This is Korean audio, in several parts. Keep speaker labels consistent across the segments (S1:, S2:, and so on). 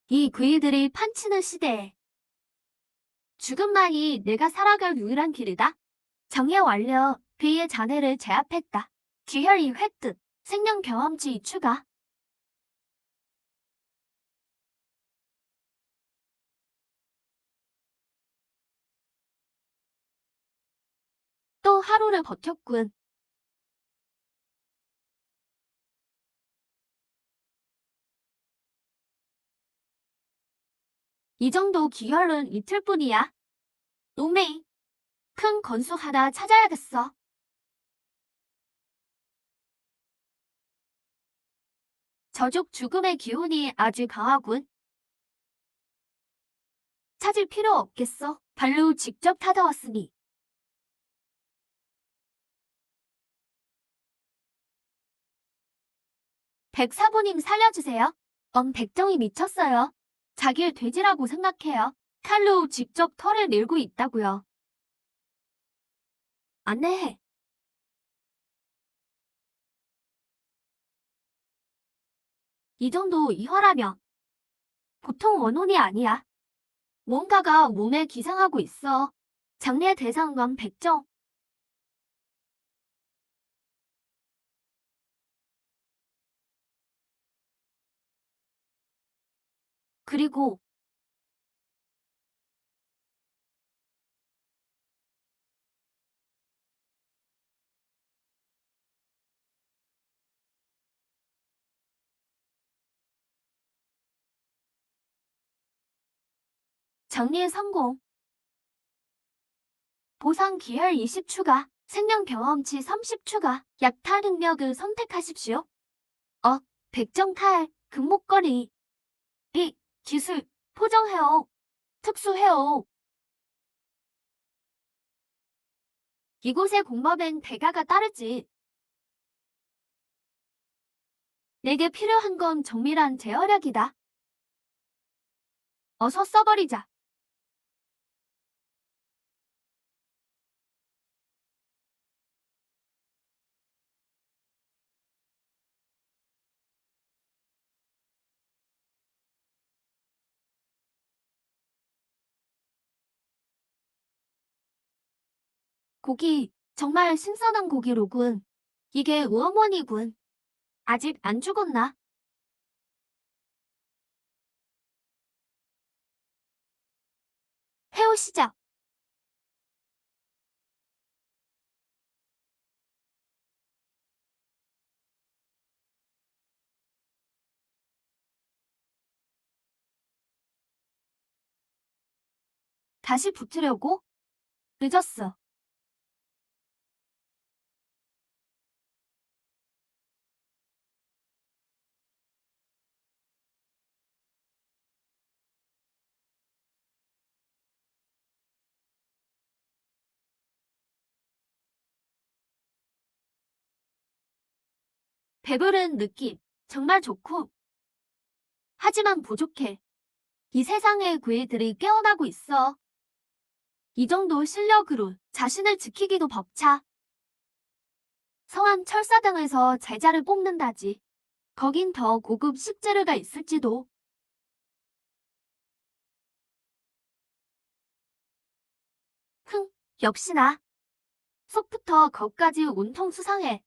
S1: 이 괴이들이 판치는 시대에 죽음만이 내가 살아갈 유일한 길이다. 정예 완료. 괴의 자네를 제압했다. 기혈 2획득. 생명 경험치 추가. 또 하루를 버텼군. 이 정도 기혈은 이틀뿐이야. 노메이. 큰 건수 하나 찾아야겠어. 저족 죽음의 기운이 아주 강하군. 찾을 필요 없겠어. 발로 직접 찾아왔으니. 백사부님 살려주세요. 백정이 미쳤어요. 자기를 돼지라고 생각해요. 칼로 직접 털을 밀고 있다고요. 안내해. 이 정도 이화라면 보통 원혼이 아니야. 뭔가가 몸에 기상하고 있어. 장례 대상관 백정. 그리고 장례 성공. 보상 기혈 20 추가. 생명 경험치 30 추가. 약탈 능력을 선택하십시오. 백정탈, 금목걸이. 기술, 포정해요. 특수해요. 이곳의 공법엔 대가가 따르지. 내게 필요한 건 정밀한 제어력이다. 어서 써버리자. 고기, 정말 신선한 고기로군. 이게 우어머니군. 아직 안 죽었나? 해오시죠. 다시 붙으려고? 늦었어. 배부른 느낌. 정말 좋고. 하지만 부족해. 이 세상의 괴들이 깨어나고 있어. 이 정도 실력으로 자신을 지키기도 벅차. 성한 철사당에서 제자를 뽑는다지. 거긴 더 고급 식재료가 있을지도. 흥, 역시나. 속부터 겉까지 온통 수상해.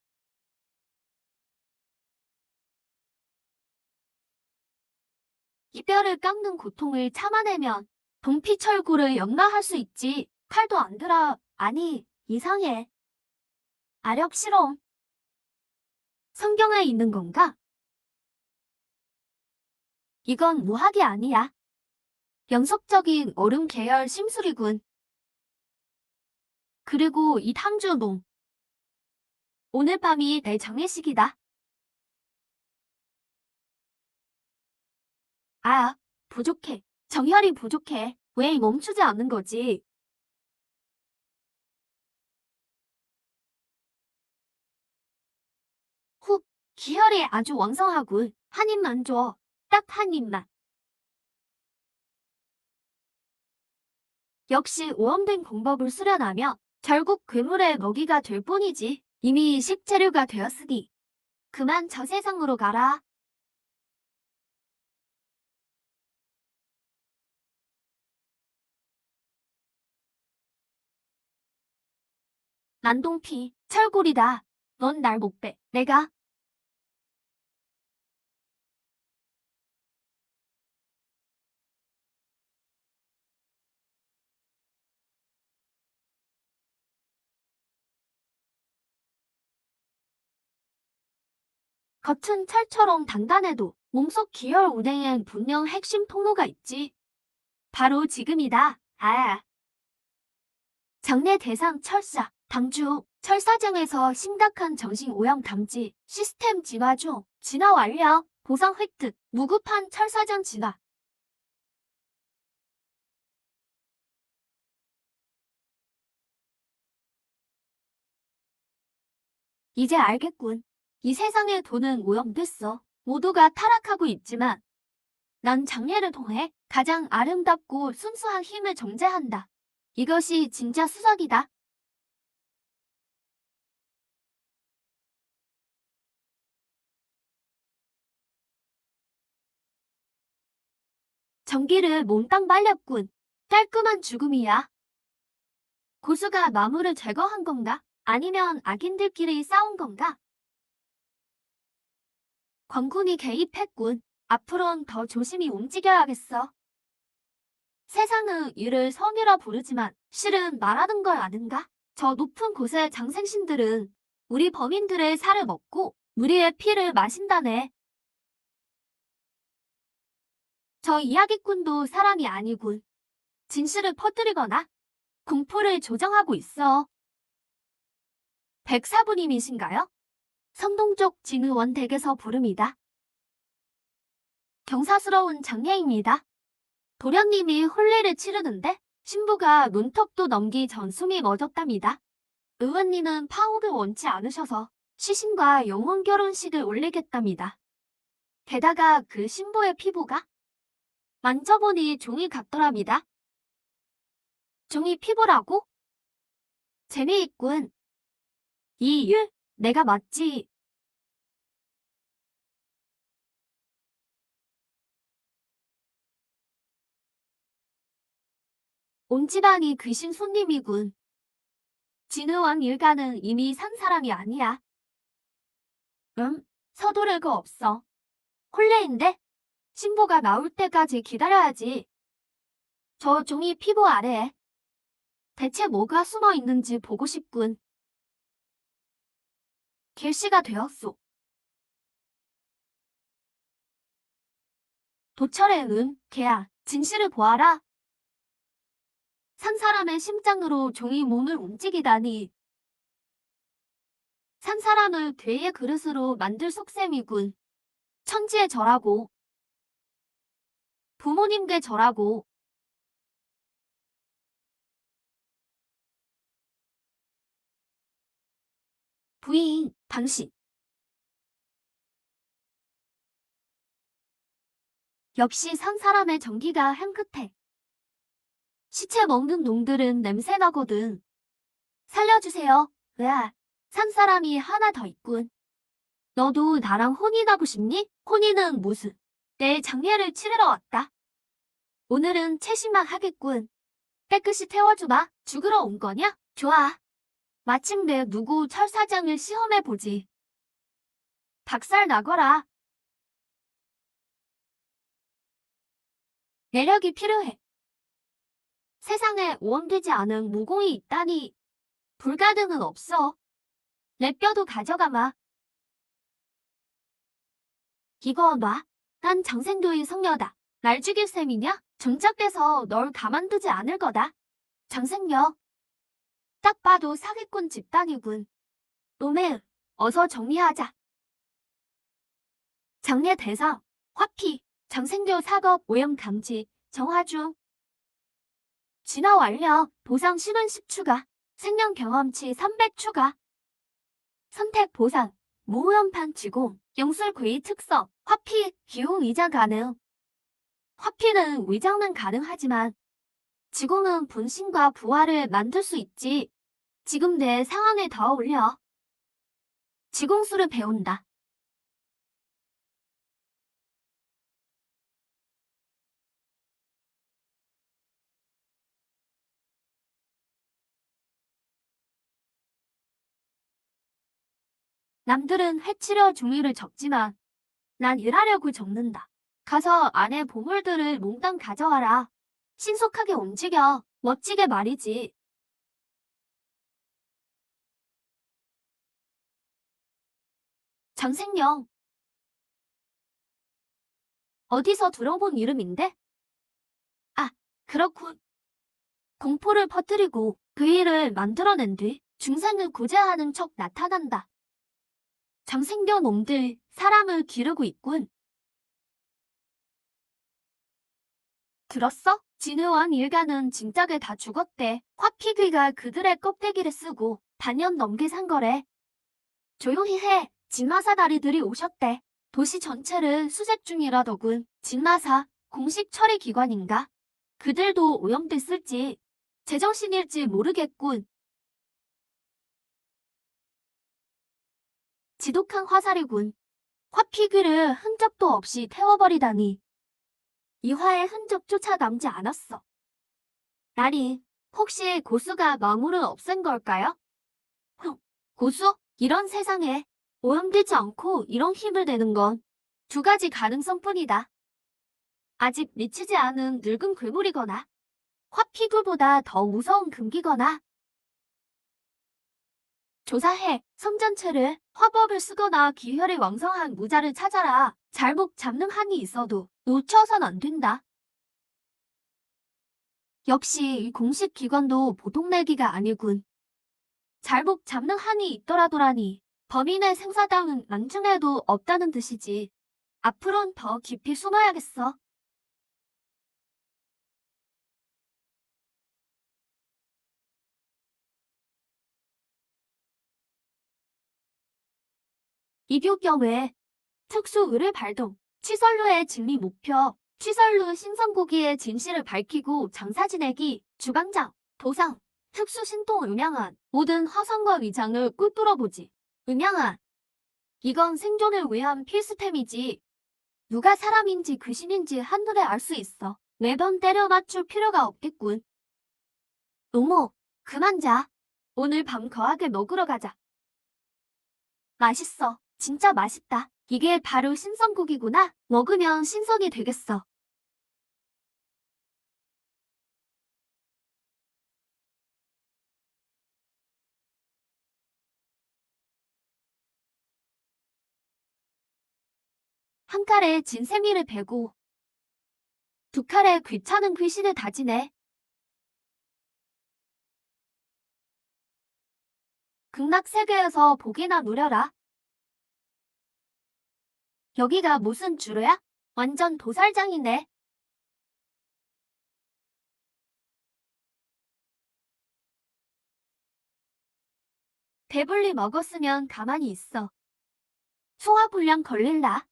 S1: 이별을 깎는 고통을 참아내면 동피철구를 연마할 수 있지. 칼도 안 들어. 아니, 이상해. 아력 실험. 성경에 있는 건가? 이건 무학이 아니야. 연속적인 얼음 계열 심술이군. 그리고 이 탕주농. 오늘 밤이 내 장례식이다. 아, 부족해. 정혈이 부족해. 왜 멈추지 않는 거지? 후, 기혈이 아주 왕성하군. 한 입만 줘. 딱 한 입만. 역시 오염된 공법을 수련하며 결국 괴물의 먹이가 될 뿐이지. 이미 식재료가 되었으니 그만 저 세상으로 가라. 난동피, 철골이다. 넌 날 못 빼. 내가. 겉은 철처럼 단단해도 몸속 기혈 운행엔 분명 핵심 통로가 있지. 바로 지금이다. 아. 장내 대상 철사, 당주, 철사장에서 심각한 정신 오염 감지, 시스템 진화 중, 진화 완료, 보상 획득, 무급한 철사장 진화. 이제 알겠군. 이 세상의 돈은 오염됐어. 모두가 타락하고 있지만 난 장례를 통해 가장 아름답고 순수한 힘을 정제한다. 이것이 진짜 수석이다. 전기를 몽땅 말렸군. 깔끔한 죽음이야. 고수가 마물을 제거한 건가? 아니면 악인들끼리 싸운 건가? 광군이 개입했군. 앞으론 더 조심히 움직여야겠어. 세상은 이를 성이라 부르지만 실은 말하는 걸 아는가? 저 높은 곳의 장생신들은 우리 범인들의 살을 먹고 우리의 피를 마신다네. 저 이야기꾼도 사람이 아니군. 진실을 퍼뜨리거나 공포를 조정하고 있어. 백사부님이신가요? 성동쪽 진의원 댁에서 부릅니다. 경사스러운 장례입니다. 도련님이 혼례를 치르는데 신부가 문턱도 넘기 전 숨이 멎었답니다. 의원님은 파혼을 원치 않으셔서 시신과 영혼 결혼식을 올리겠답니다. 게다가 그 신부의 피부가 만져보니 종이 같더랍니다. 종이 피부라고? 재미있군. 이율, 내가 맞지. 온 집안이 귀신 손님이군. 진의원 일가는 이미 산 사람이 아니야. 서두를 거 없어. 혼례인데 신부가 나올 때까지 기다려야지. 저 종이 피부 아래에 대체 뭐가 숨어 있는지 보고 싶군. 결시가 되었소. 도철의 개야, 진실을 보아라. 산 사람의 심장으로 종이 몸을 움직이다니. 산 사람을 괴의 그릇으로 만들 속셈이군. 천지에 절하고 부모님께 절하고 부인, 당신. 역시 산 사람의 전기가 향긋해. 시체 먹는 놈들은 냄새 나거든. 살려주세요. 으아, 산 사람이 하나 더 있군. 너도 나랑 혼인하고 싶니? 혼인은 무슨? 내 장례를 치르러 왔다. 오늘은 채식만 하겠군. 깨끗이 태워주마. 죽으러 온 거냐? 좋아. 마침내 누구 철사장을 시험해보지. 박살 나거라. 내력이 필요해. 세상에 오염되지 않은 무공이 있다니. 불가능은 없어. 내 뼈도 가져가마. 이거 놔. 난 장생교의 성녀다. 날 죽일 셈이냐? 정착돼서 널 가만두지 않을 거다. 장생녀. 딱 봐도 사기꾼 집단이군. 노매, 어서 정리하자. 장례 대상, 화피, 장생교 사급 오염 감지, 정화 중. 진화 완료, 보상 신원 10 추가, 생명 경험치 300 추가. 선택 보상, 무오염판 지공, 영술 괴이 특성, 화피, 기용 위장 가능. 화피는 위장은 가능하지만 지공은 분신과 부활을 만들 수 있지. 지금 내 상황에 더 올려. 지공술을 배운다. 남들은 해치려 종이를 적지만 난 일하려고 적는다. 가서 안에 보물들을 몽땅 가져와라. 신속하게 움직여. 멋지게 말이지. 장생영. 어디서 들어본 이름인데? 아, 그렇군. 공포를 퍼뜨리고 그 일을 만들어낸 뒤 중생을 구제하는 척 나타난다. 장생겨 놈들 사람을 기르고 있군. 들었어? 진의원 일가는 진작에 다 죽었대. 화피귀가 그들의 껍데기를 쓰고 반년 넘게 산 거래. 조용히 해. 진마사 다리들이 오셨대. 도시 전체를 수색 중이라더군. 진마사 공식 처리 기관인가? 그들도 오염됐을지 제정신일지 모르겠군. 지독한 화살이군. 화피귀를 흔적도 없이 태워버리다니. 이화의 흔적조차 남지 않았어. 아니, 혹시 고수가 마물을 없앤 걸까요? 고수? 이런 세상에 오염되지 않고 이런 힘을 내는 건 두 가지 가능성뿐이다. 아직 미치지 않은 늙은 괴물이거나 화피굴보다 더 무서운 금기거나. 조사해. 섬 전체를 화법을 쓰거나 기혈이 왕성한 무자를 찾아라. 잘못 잡는 한이 있어도 놓쳐선 안 된다. 역시 이 공식 기관도 보통 내기가 아니군. 잘못 잡는 한이 있더라더라니. 범인의 생사당은 난중에도 없다는 뜻이지. 앞으론 더 깊이 숨어야겠어. 이교경외 특수 의뢰 발동. 취설루의 진리 목표. 취설루 신선고기의 진실을 밝히고 장사 지내기. 주방장, 도상, 특수 신동 음양안. 모든 화성과 위장을 꿰뚫어보지. 음양안. 이건 생존을 위한 필수템이지. 누가 사람인지 귀신인지 한눈에 알 수 있어. 매번 때려 맞출 필요가 없겠군. 노모, 그만 자. 오늘 밤 거하게 먹으러 가자. 맛있어. 진짜 맛있다. 이게 바로 신선국이구나. 먹으면 신선이 되겠어. 한 칼에 진세미를 베고 두 칼에 귀찮은 귀신을 다지네. 극락세계에서 복이나 누려라. 여기가 무슨 주로야? 완전 도살장이네. 배불리 먹었으면 가만히 있어. 소화불량 걸릴라.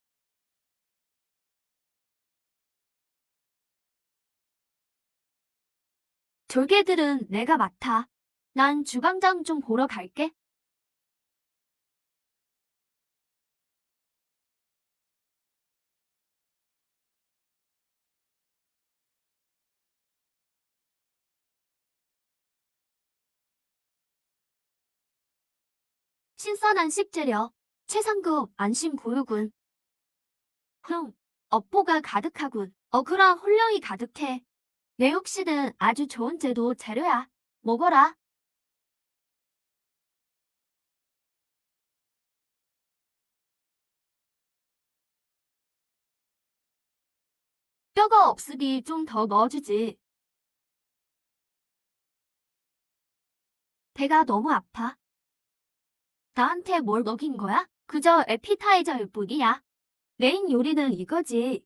S1: 졸개들은 내가 맡아. 난 주방장 좀 보러 갈게. 신선한 식재료. 최상급 안심구육은. 업보가 가득하군. 억울한 혼령이 가득해. 내 혹시는 아주 좋은 재료 재료야. 먹어라. 뼈가 없으니 좀 더 넣어주지. 배가 너무 아파. 나한테 뭘 먹인 거야? 그저 에피타이저일 뿐이야. 메인 요리는 이거지.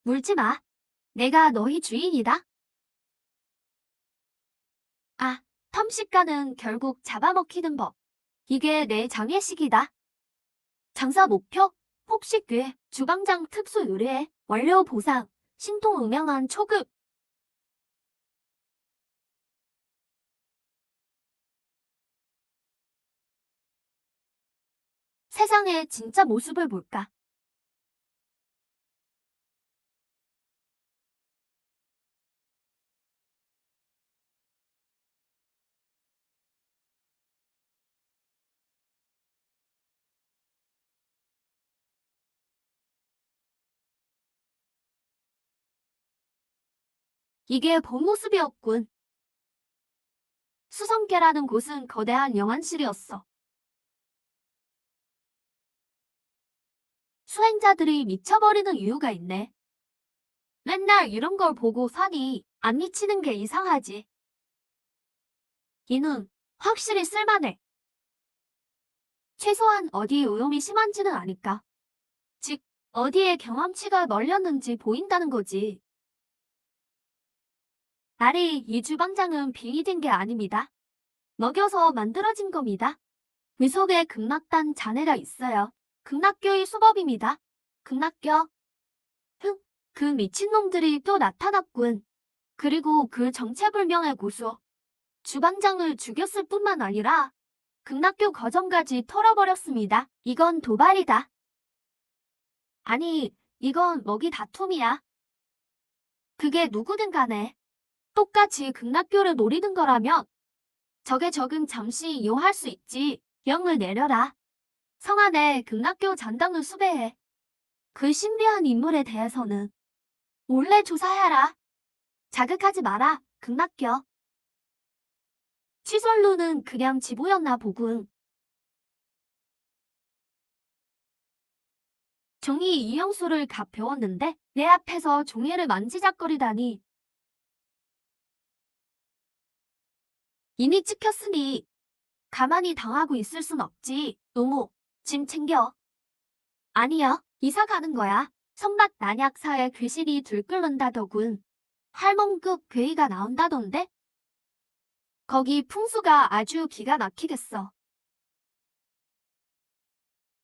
S1: 물지 마. 내가 너희 주인이다. 아, 텀식가는 결국 잡아먹히는 법. 이게 내 장례식이다. 장사 목표? 폭식괴, 주방장 특수 의뢰, 원료 보상, 신통 음양한 초급. 세상의 진짜 모습을 볼까? 이게 본 모습이었군. 수성계라는 곳은 거대한 영안실이었어. 수행자들이 미쳐버리는 이유가 있네. 맨날 이런 걸 보고 사니 안 미치는 게 이상하지. 이 눈, 확실히 쓸만해. 최소한 어디 오염이 심한지는 아니까. 즉, 어디에 경험치가 널렸는지 보인다는 거지. 나리 이 주방장은 빙이 된 게 아닙니다. 먹여서 만들어진 겁니다. 위속에 극락단 자네가 있어요. 극락교의 수법입니다. 극락교. 흑, 그 미친놈들이 또 나타났군. 그리고 그 정체불명의 고수. 주방장을 죽였을 뿐만 아니라 극락교 거정까지 털어버렸습니다. 이건 도발이다. 아니, 이건 먹이 다툼이야. 그게 누구든 간에 똑같이 극락교를 노리는 거라면 적은 잠시 이용할 수 있지. 영을 내려라. 성안에 극락교 잔당을 수배해. 그 신비한 인물에 대해서는 몰래 조사해라. 자극하지 마라. 극락교. 취솔루는 그냥 지보였나 보군. 종이 이영수를 갓 배웠는데 내 앞에서 종이를 만지작거리다니. 이미 찍혔으니 가만히 당하고 있을 순 없지. 노모, 짐 챙겨. 아니야, 이사 가는 거야. 선박 난약사에 괴실이 들끓는다더군. 할멈급 괴이가 나온다던데? 거기 풍수가 아주 기가 막히겠어.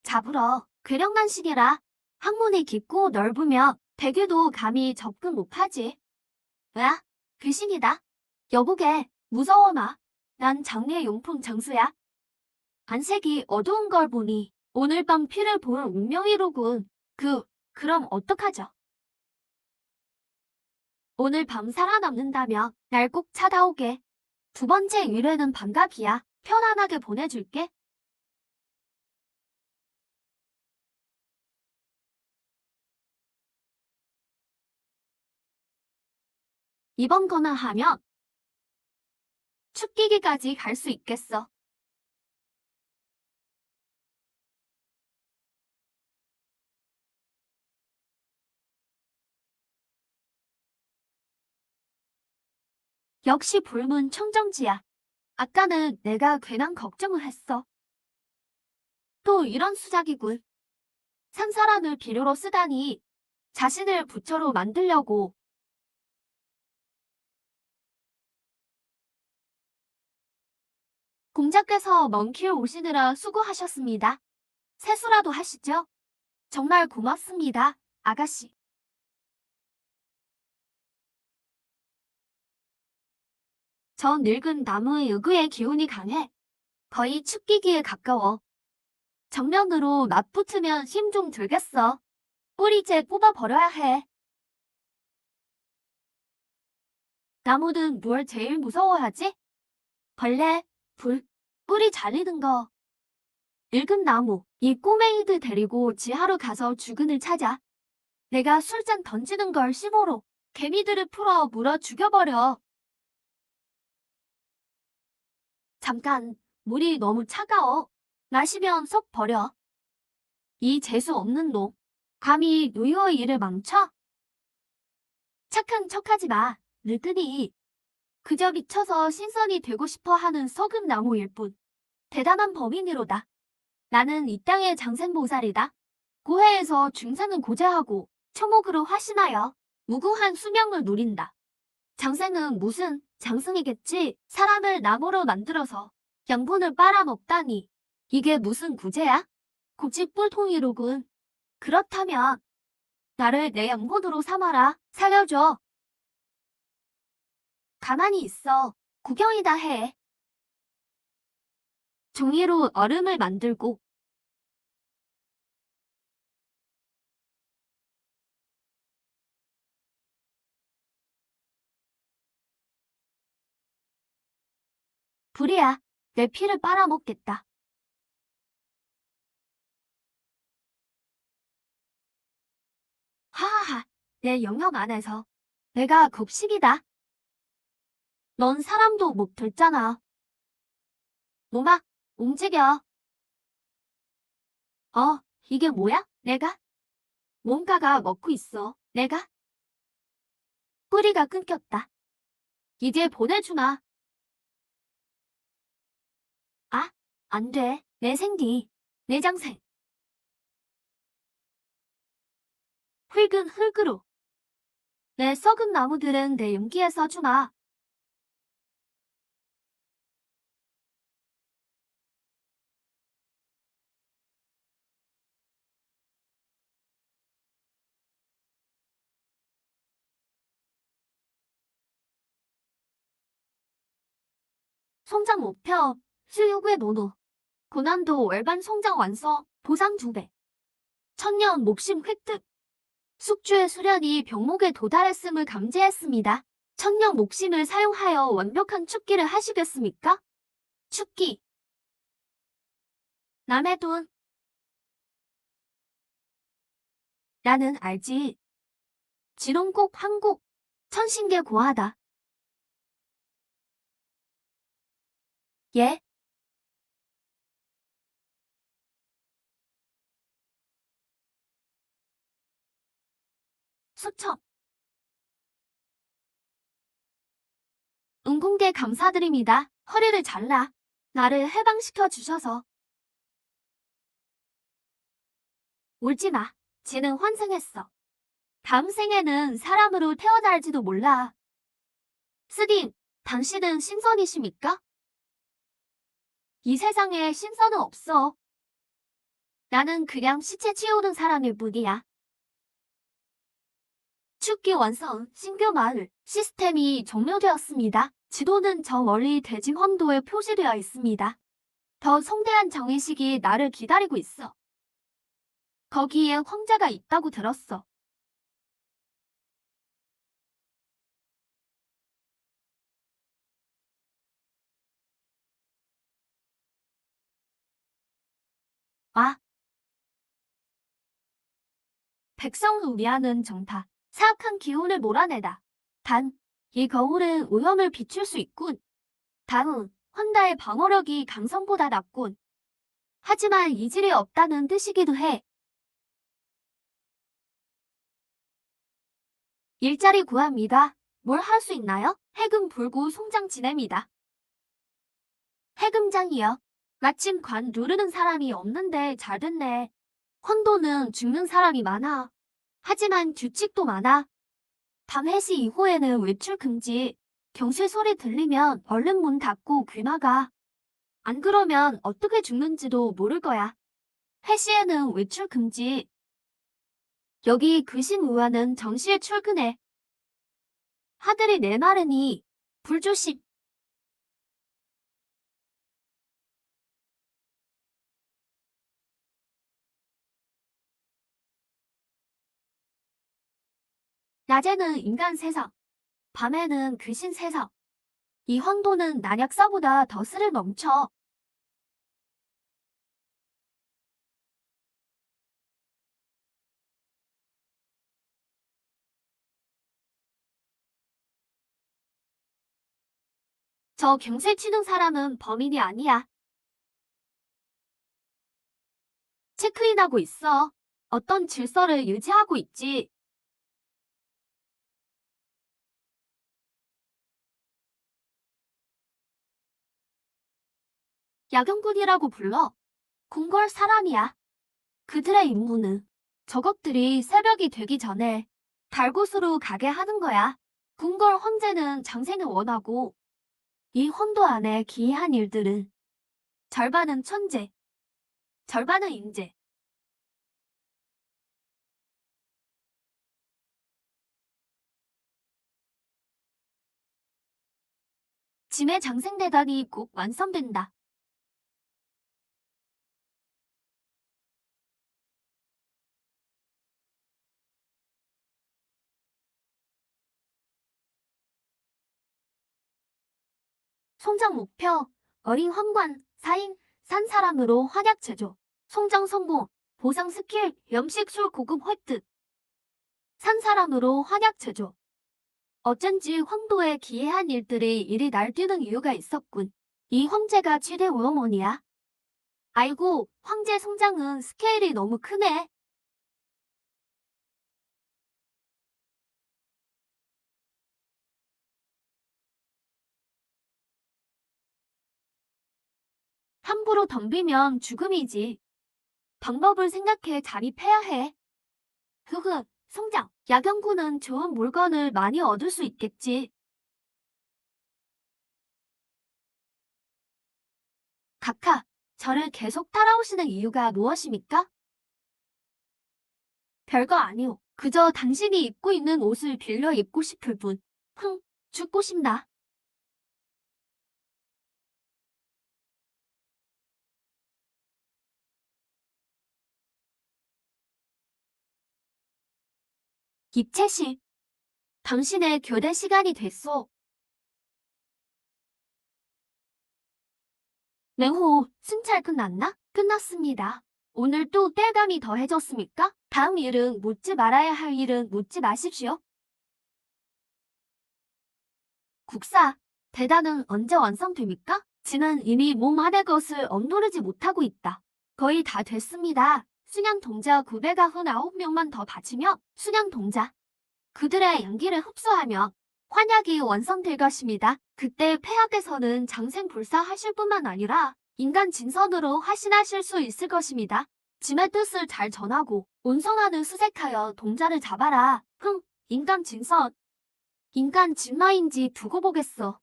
S1: 잡으러 괴력난식이라 항문이 깊고 넓으며 대게도 감히 접근 못하지. 으아, 귀신이다. 여보게, 무서워 마. 난 장례 용품 장수야. 안색이 어두운 걸 보니 오늘 밤 피를 볼 운명이로군. 그럼 어떡하죠? 오늘 밤 살아남는다며 날 꼭 찾아오게. 두 번째 의뢰는 반갑이야. 편안하게 보내줄게. 이번 거나 하면 축기기까지 갈 수 있겠어. 역시 불문 청정지야. 아까는 내가 괜한 걱정을 했어. 또 이런 수작이군. 산 사람을 비료로 쓰다니 자신을 부처로 만들려고. 공자께서 먼 길 오시느라 수고하셨습니다. 세수라도 하시죠. 정말 고맙습니다, 아가씨. 저 늙은 나무의 의구의 기운이 강해. 거의 축기기에 가까워. 정면으로 맞붙으면 힘 좀 들겠어. 뿌리째 뽑아버려야 해. 나무는 뭘 제일 무서워하지? 벌레, 불, 뿌리 잘리는 거. 늙은 나무, 이 꼬맹이들 데리고 지하로 가서 주근을 찾아. 내가 술잔 던지는 걸 심호로 개미들을 풀어 물어 죽여버려. 잠깐, 물이 너무 차가워. 마시면 속 버려. 이 재수 없는 놈. 감히 노유의 일을 망쳐? 착한 척하지 마. 늙은이. 그저 미쳐서 신선이 되고 싶어 하는 소금나무일 뿐. 대단한 범인이로다. 나는 이 땅의 장생보살이다. 고해에서 중생은 고제하고 초목으로 화신하여 무궁한 수명을 누린다. 장생은 무슨 장승이겠지. 사람을 나무로 만들어서 양분을 빨아먹다니. 이게 무슨 구제야? 고집불통이로군. 그렇다면 나를 내 양분으로 삼아라. 살려줘. 가만히 있어. 구경이다 해. 종이로 얼음을 만들고 불이야. 내 피를 빨아먹겠다. 하하하. 내 영역 안에서 내가 겁식이다. 넌 사람도 못 들잖아. 몸아, 움직여. 이게 뭐야? 내가? 뭔가가 먹고 있어. 내가? 뿌리가 끊겼다. 이제 보내주마. 아, 안 돼. 내 생기. 내 장생. 흙은 흙으로. 내 썩은 나무들은 내 용기에서 주마. 송장 목표. 수육의 노노. 고난도 월반 송장 완성. 보상 2배. 천년 목심 획득. 숙주의 수련이 병목에 도달했음을 감지했습니다. 천년 목심을 사용하여 완벽한 축기를 하시겠습니까? 축기. 남의 돈. 나는 알지. 지론곡 한곡. 천신계 고하다. 예? 수첩. 응공개 감사드립니다. 허리를 잘라. 나를 해방시켜 주셔서. 울지 마. 지는 환생했어. 다음 생에는 사람으로 태어날지도 몰라. 스님, 당신은 신선이십니까? 이 세상에 신선은 없어. 나는 그냥 시체 치우는 사람일 뿐이야. 축기 완성, 신규 마을, 시스템이 종료되었습니다. 지도는 저 멀리 대진 황도에 표시되어 있습니다. 더 성대한 정의식이 나를 기다리고 있어. 거기에 황제가 있다고 들었어. 아, 백성을 위하는 정타. 사악한 기운을 몰아내다. 단, 이 거울은 오염을 비출 수 있군. 다음, 환다의 방어력이 강성보다 낮군. 하지만 이질이 없다는 뜻이기도 해. 일자리 구합니다. 뭘 할 수 있나요? 해금 불구 송장 지냅니다. 해금장이요. 마침 관 누르는 사람이 없는데 잘 됐네. 황도는 죽는 사람이 많아. 하지만 규칙도 많아. 밤 3시 이후에는 외출 금지. 경쇠 소리 들리면 얼른 문 닫고 귀 막아. 안 그러면 어떻게 죽는지도 모를 거야. 회시에는 외출 금지. 여기 귀신 우화는 정시에 출근해. 하늘이 내마르니 불조심. 낮에는 인간 세상, 밤에는 귀신 세상. 이 황도는 난약사보다 더 스를 넘쳐. 저 경세 치는 사람은 범인이 아니야. 체크인하고 있어. 어떤 질서를 유지하고 있지. 야경꾼이라고 불러. 궁궐 사람이야. 그들의 임무는 저것들이 새벽이 되기 전에 달곳으로 가게 하는 거야. 궁궐 황제는 장생을 원하고 이 혼도 안에 기이한 일들은 절반은 천재, 절반은 인재. 짐의 장생대단이 곧 완성된다. 송장 목표, 어린 황관, 사인, 산 사람으로 활약 제조. 송장 성공, 보상 스킬, 염식술 고급 획득. 산 사람으로 활약 제조. 어쩐지 황도에 기이한 일들이 이리 날뛰는 이유가 있었군. 이 황제가 최대 우어머니야. 아이고, 황제 성장은 스케일이 너무 크네. 함부로 덤비면 죽음이지. 방법을 생각해 잠입해야 해. 흐흐, 성장. 야경구는 좋은 물건을 많이 얻을 수 있겠지. 각하, 저를 계속 따라오시는 이유가 무엇입니까? 별거 아니오. 그저 당신이 입고 있는 옷을 빌려 입고 싶을 뿐. 흥, 죽고 싶나? 입채시. 당신의 교대 시간이 됐소. 맹호, 승찰 끝났나? 끝났습니다. 오늘 또 땔감이 더해졌습니까? 다음 일은 묻지 말아야 할 일은 묻지 마십시오. 국사, 대단은 언제 완성됩니까? 지는 이미 몸 안의 것을 억누르지 못하고 있다. 거의 다 됐습니다. 순양 동자 999명만 더 바치며 순양 동자. 그들의 양기를 흡수하며 환약이 완성될 것입니다. 그때 폐하께서는 장생불사하실 뿐만 아니라 인간 진선으로 화신하실 수 있을 것입니다. 짐의 뜻을 잘 전하고 온성안을 수색하여 동자를 잡아라. 인간 진선. 인간 진마인지 두고 보겠어.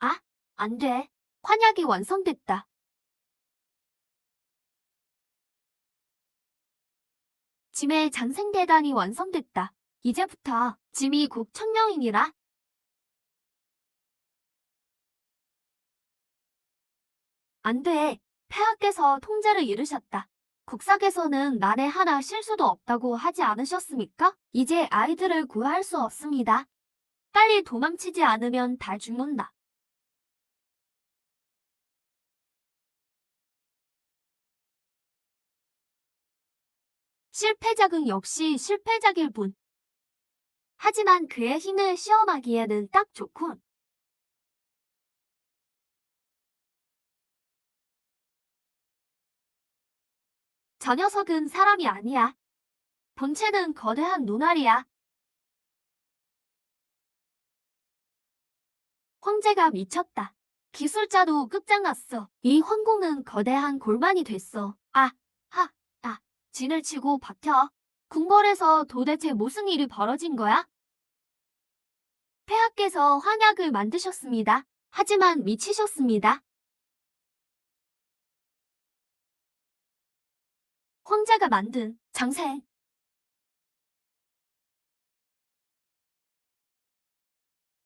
S1: 아, 안 돼. 환약이 완성됐다. 짐의 장생대단이 완성됐다. 이제부터 짐이 국 천명이니라. 안 돼. 폐하께서 통제를 이루셨다. 국사께서는 만에 하나 실수도 없다고 하지 않으셨습니까? 이제 아이들을 구할 수 없습니다. 빨리 도망치지 않으면 다 죽는다. 실패작은 역시 실패작일 뿐. 하지만 그의 힘을 시험하기에는 딱 좋군. 저 녀석은 사람이 아니야. 본체는 거대한 눈알이야. 황제가 미쳤다. 기술자도 끝장났어. 이 황궁은 거대한 골반이 됐어. 아, 하, 아, 진을 치고 박혀. 궁궐에서 도대체 무슨 일이 벌어진 거야? 폐하께서 환약을 만드셨습니다. 하지만 미치셨습니다. 황제가 만든 장생.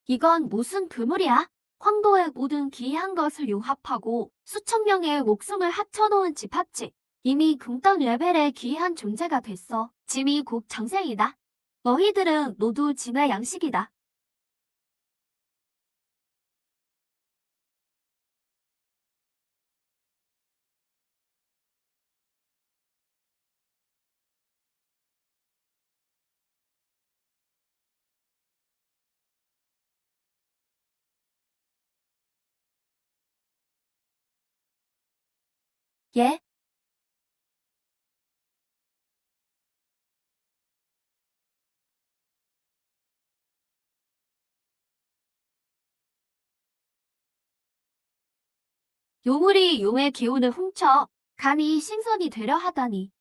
S1: 이건 무슨 그물이야? 황도의 모든 기이한 것을 융합하고 수천 명의 목숨을 합쳐놓은 집합체. 이미 금덩 레벨의 기이한 존재가 됐어. 짐이 곧 장생이다. 너희들은 모두 짐의 양식이다. 예? 요물이 용의 기운을 훔쳐 감히 신선이 되려 하다니.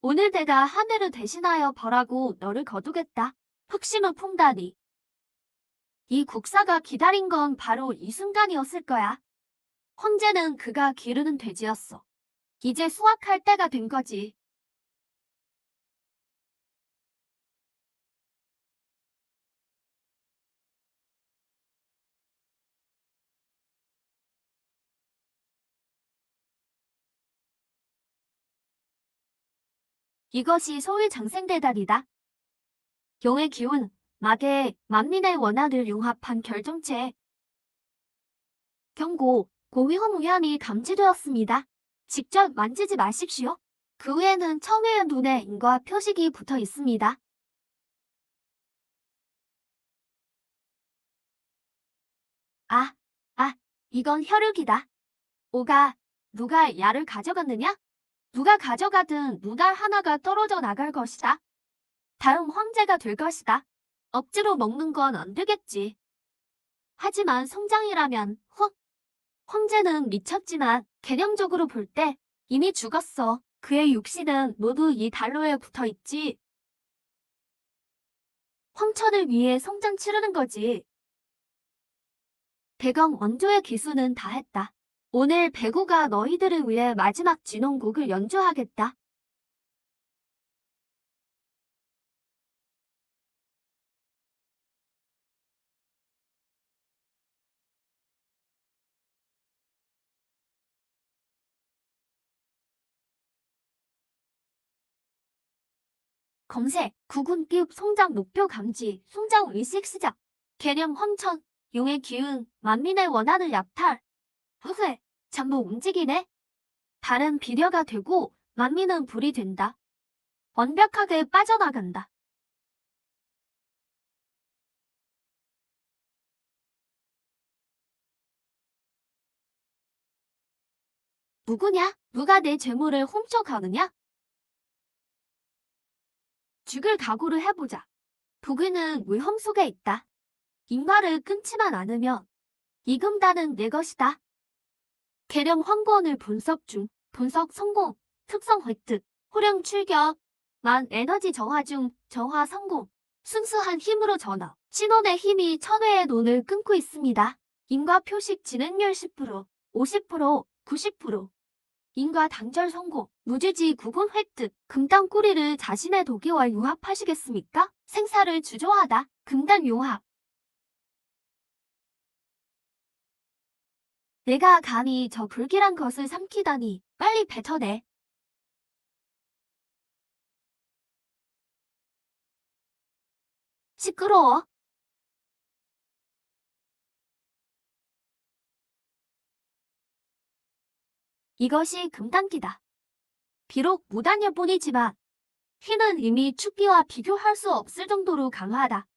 S1: 오늘 내가 하늘을 대신하여 벌하고 너를 거두겠다. 흑심을 품다니. 이 국사가 기다린 건 바로 이 순간이었을 거야. 황제는 그가 기르는 돼지였어. 이제 수확할 때가 된 거지. 이것이 소위 장생대달이다. 용의 기운, 막의 만민의 원한을 융합한 결정체. 경고, 고위험우연이 감지되었습니다. 직접 만지지 마십시오. 그 후에는 청해의 눈에 인과 표식이 붙어 있습니다. 아, 이건 혈육이다. 오가, 누가 야를 가져갔느냐? 누가 가져가든 무달 하나가 떨어져 나갈 것이다. 다음 황제가 될 것이다. 억지로 먹는 건 안 되겠지. 하지만 성장이라면, 황제는 미쳤지만 개념적으로 볼 때 이미 죽었어. 그의 육신은 모두 이 달로에 붙어 있지. 황천을 위해 성장 치르는 거지. 대강 원조의 기수는 다 했다. 오늘 배구가 너희들을 위해 마지막 진홍곡을 연주하겠다. 검색, 구군 기업 성장 목표 감지, 성장 의식 시작. 개념 황천, 용의 기운, 만민의 원하는 약탈. 후회, 전부 움직이네. 달은 비료가 되고 만민은 불이 된다. 완벽하게 빠져나간다. 누구냐? 누가 내 재물을 훔쳐가느냐? 죽을 각오를 해보자. 부귀는 위험 속에 있다. 인과를 끊지만 않으면 이금단은 내 것이다. 계령 황권을 분석 중, 분석 성공, 특성 획득, 호령 출격, 만 에너지 정화 중, 정화 성공, 순수한 힘으로 전업, 신원의 힘이 천회의 논을 끊고 있습니다. 인과 표식 진행률 10%, 50%, 90%. 인과 단절 성공, 무지지 구군 획득, 금단 꼬리를 자신의 도기와 융합하시겠습니까? 생사를 주저하다, 금단 융합. 내가 감히 저 불길한 것을 삼키다니, 빨리 뱉어내. 시끄러워. 이것이 금단기다. 비록 무단일 뿐이지만 힘은 이미 축기와 비교할 수 없을 정도로 강하다.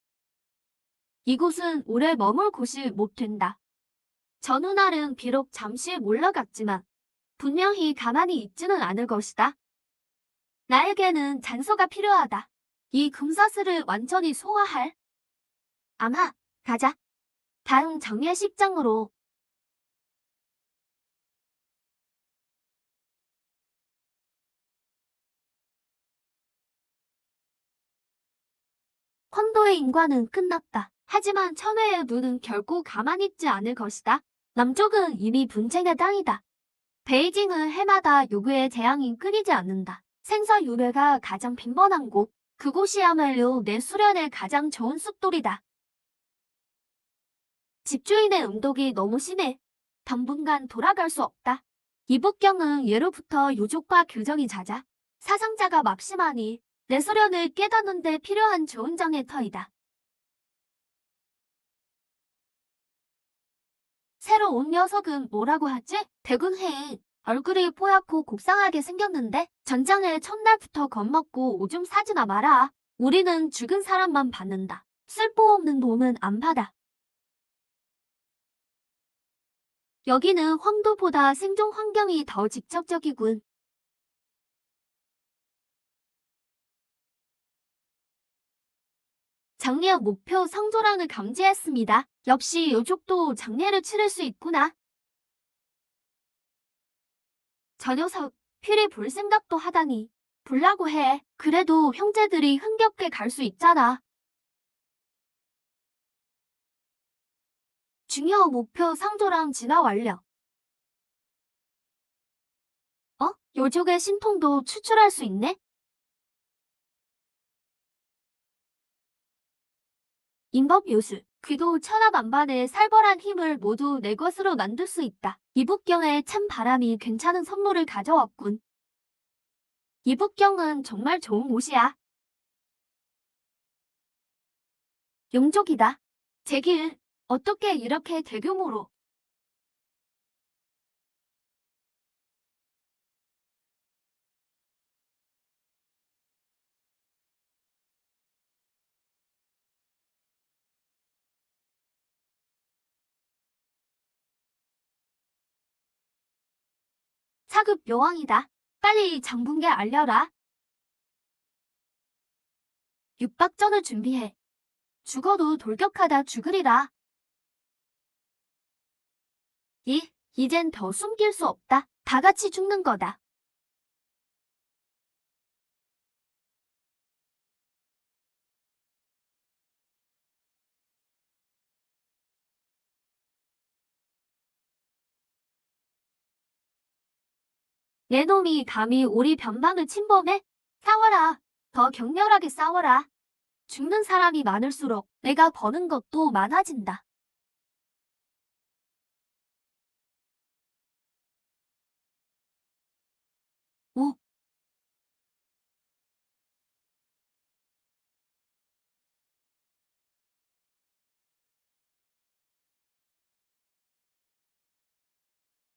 S1: 이곳은 오래 머물 곳이 못 된다. 전우날은 비록 잠시 몰려갔지만 분명히 가만히 있지는 않을 것이다. 나에게는 잔소가 필요하다. 이 금사슬을 완전히 소화할. 아마, 가자. 다음 장례식장으로. 황도의 인과는 끝났다. 하지만 천혜의 눈은 결코 가만히 있지 않을 것이다. 남쪽은 이미 분쟁의 땅이다. 베이징은 해마다 요구의 재앙이 끊이지 않는다. 생선 유래가 가장 빈번한 곳, 그곳이야말로 내 수련의 가장 좋은 숲돌이다. 집주인의 음독이 너무 심해. 당분간 돌아갈 수 없다. 이복경은 예로부터 요족과 교정이 잦아 사상자가 막심하니 내 수련을 깨닫는 데 필요한 좋은 장의 터이다. 새로 온 녀석은 뭐라고 하지? 대군해인. 얼굴이 뽀얗고 곱상하게 생겼는데 전장을 첫날부터 겁먹고 오줌 싸지나 마라. 우리는 죽은 사람만 받는다. 쓸모없는 놈은 안 받아. 여기는 황도보다 생존 환경이 더 직접적이군. 장례 목표 상조랑을 감지했습니다. 역시 요족도 장례를 치를 수 있구나. 저 녀석 필히 볼 생각도 하다니. 볼라고 해. 그래도 형제들이 흥겹게 갈 수 있잖아. 중요 목표 상조랑 진화 완료. 요족의 신통도 추출할 수 있네? 인법 요술. 귀도 천하만반의 살벌한 힘을 모두 내 것으로 만들 수 있다. 이북경의 참 바람이 괜찮은 선물을 가져왔군. 이북경은 정말 좋은 옷이야. 용족이다. 제길, 어떻게 이렇게 대규모로. 사급 여왕이다. 빨리 장군께 알려라. 육박전을 준비해. 죽어도 돌격하다 죽으리라. 이젠 더 숨길 수 없다. 다 같이 죽는 거다. 내 놈이 감히 우리 변방을 침범해? 싸워라. 더 격렬하게 싸워라. 죽는 사람이 많을수록 내가 버는 것도 많아진다. 오,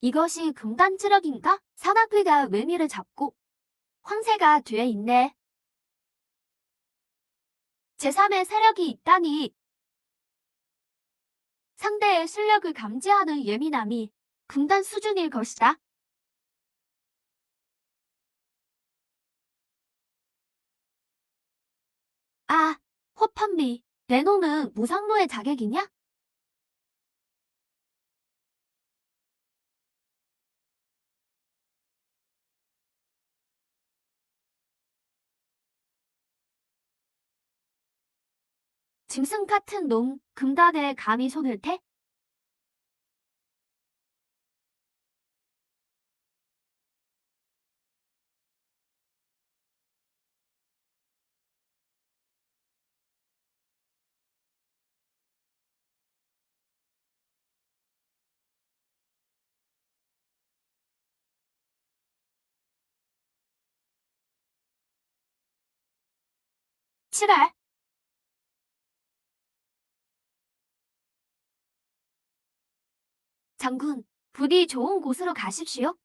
S1: 이것이 금단지력인가? 산악귀가 외미를 잡고 황새가 뒤에 있네. 제3의 세력이 있다니. 상대의 실력을 감지하는 예민함이 금단 수준일 것이다. 아, 호판비. 내 놈은 무상로의 자객이냐? 짐승 같은 놈, 금단에 감히 손을 대? 칠할. 장군, 부디 좋은 곳으로 가십시오.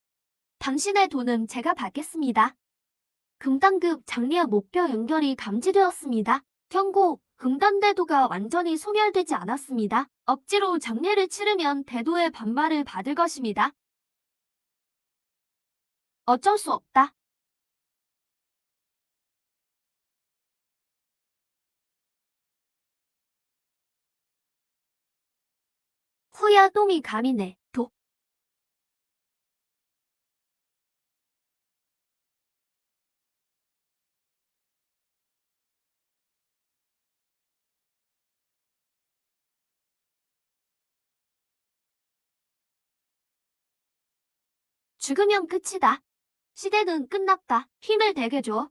S1: 당신의 돈은 제가 받겠습니다. 금단급 장리의 목표 연결이 감지되었습니다. 경고, 금단 대도가 완전히 소멸되지 않았습니다. 억지로 장례를 치르면 대도의 반발을 받을 것입니다. 어쩔 수 없다. 후야 똥이 감히 내 도. 죽으면 끝이다. 시대는 끝났다. 힘을 되게 줘.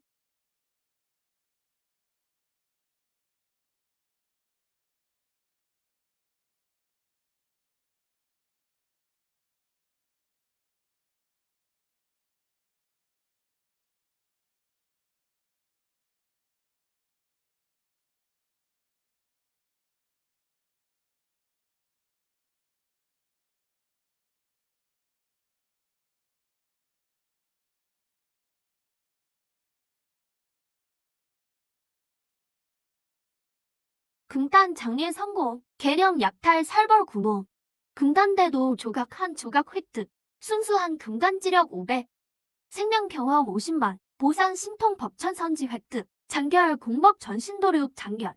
S1: 금단 장례 성공. 개념 약탈 살벌 구몬. 금단대도 조각 한 조각 획득. 순수한 금단지력 500. 생명 경험 50만. 보상 신통 법천 선지 획득. 장결 공법 전신도륙 장결.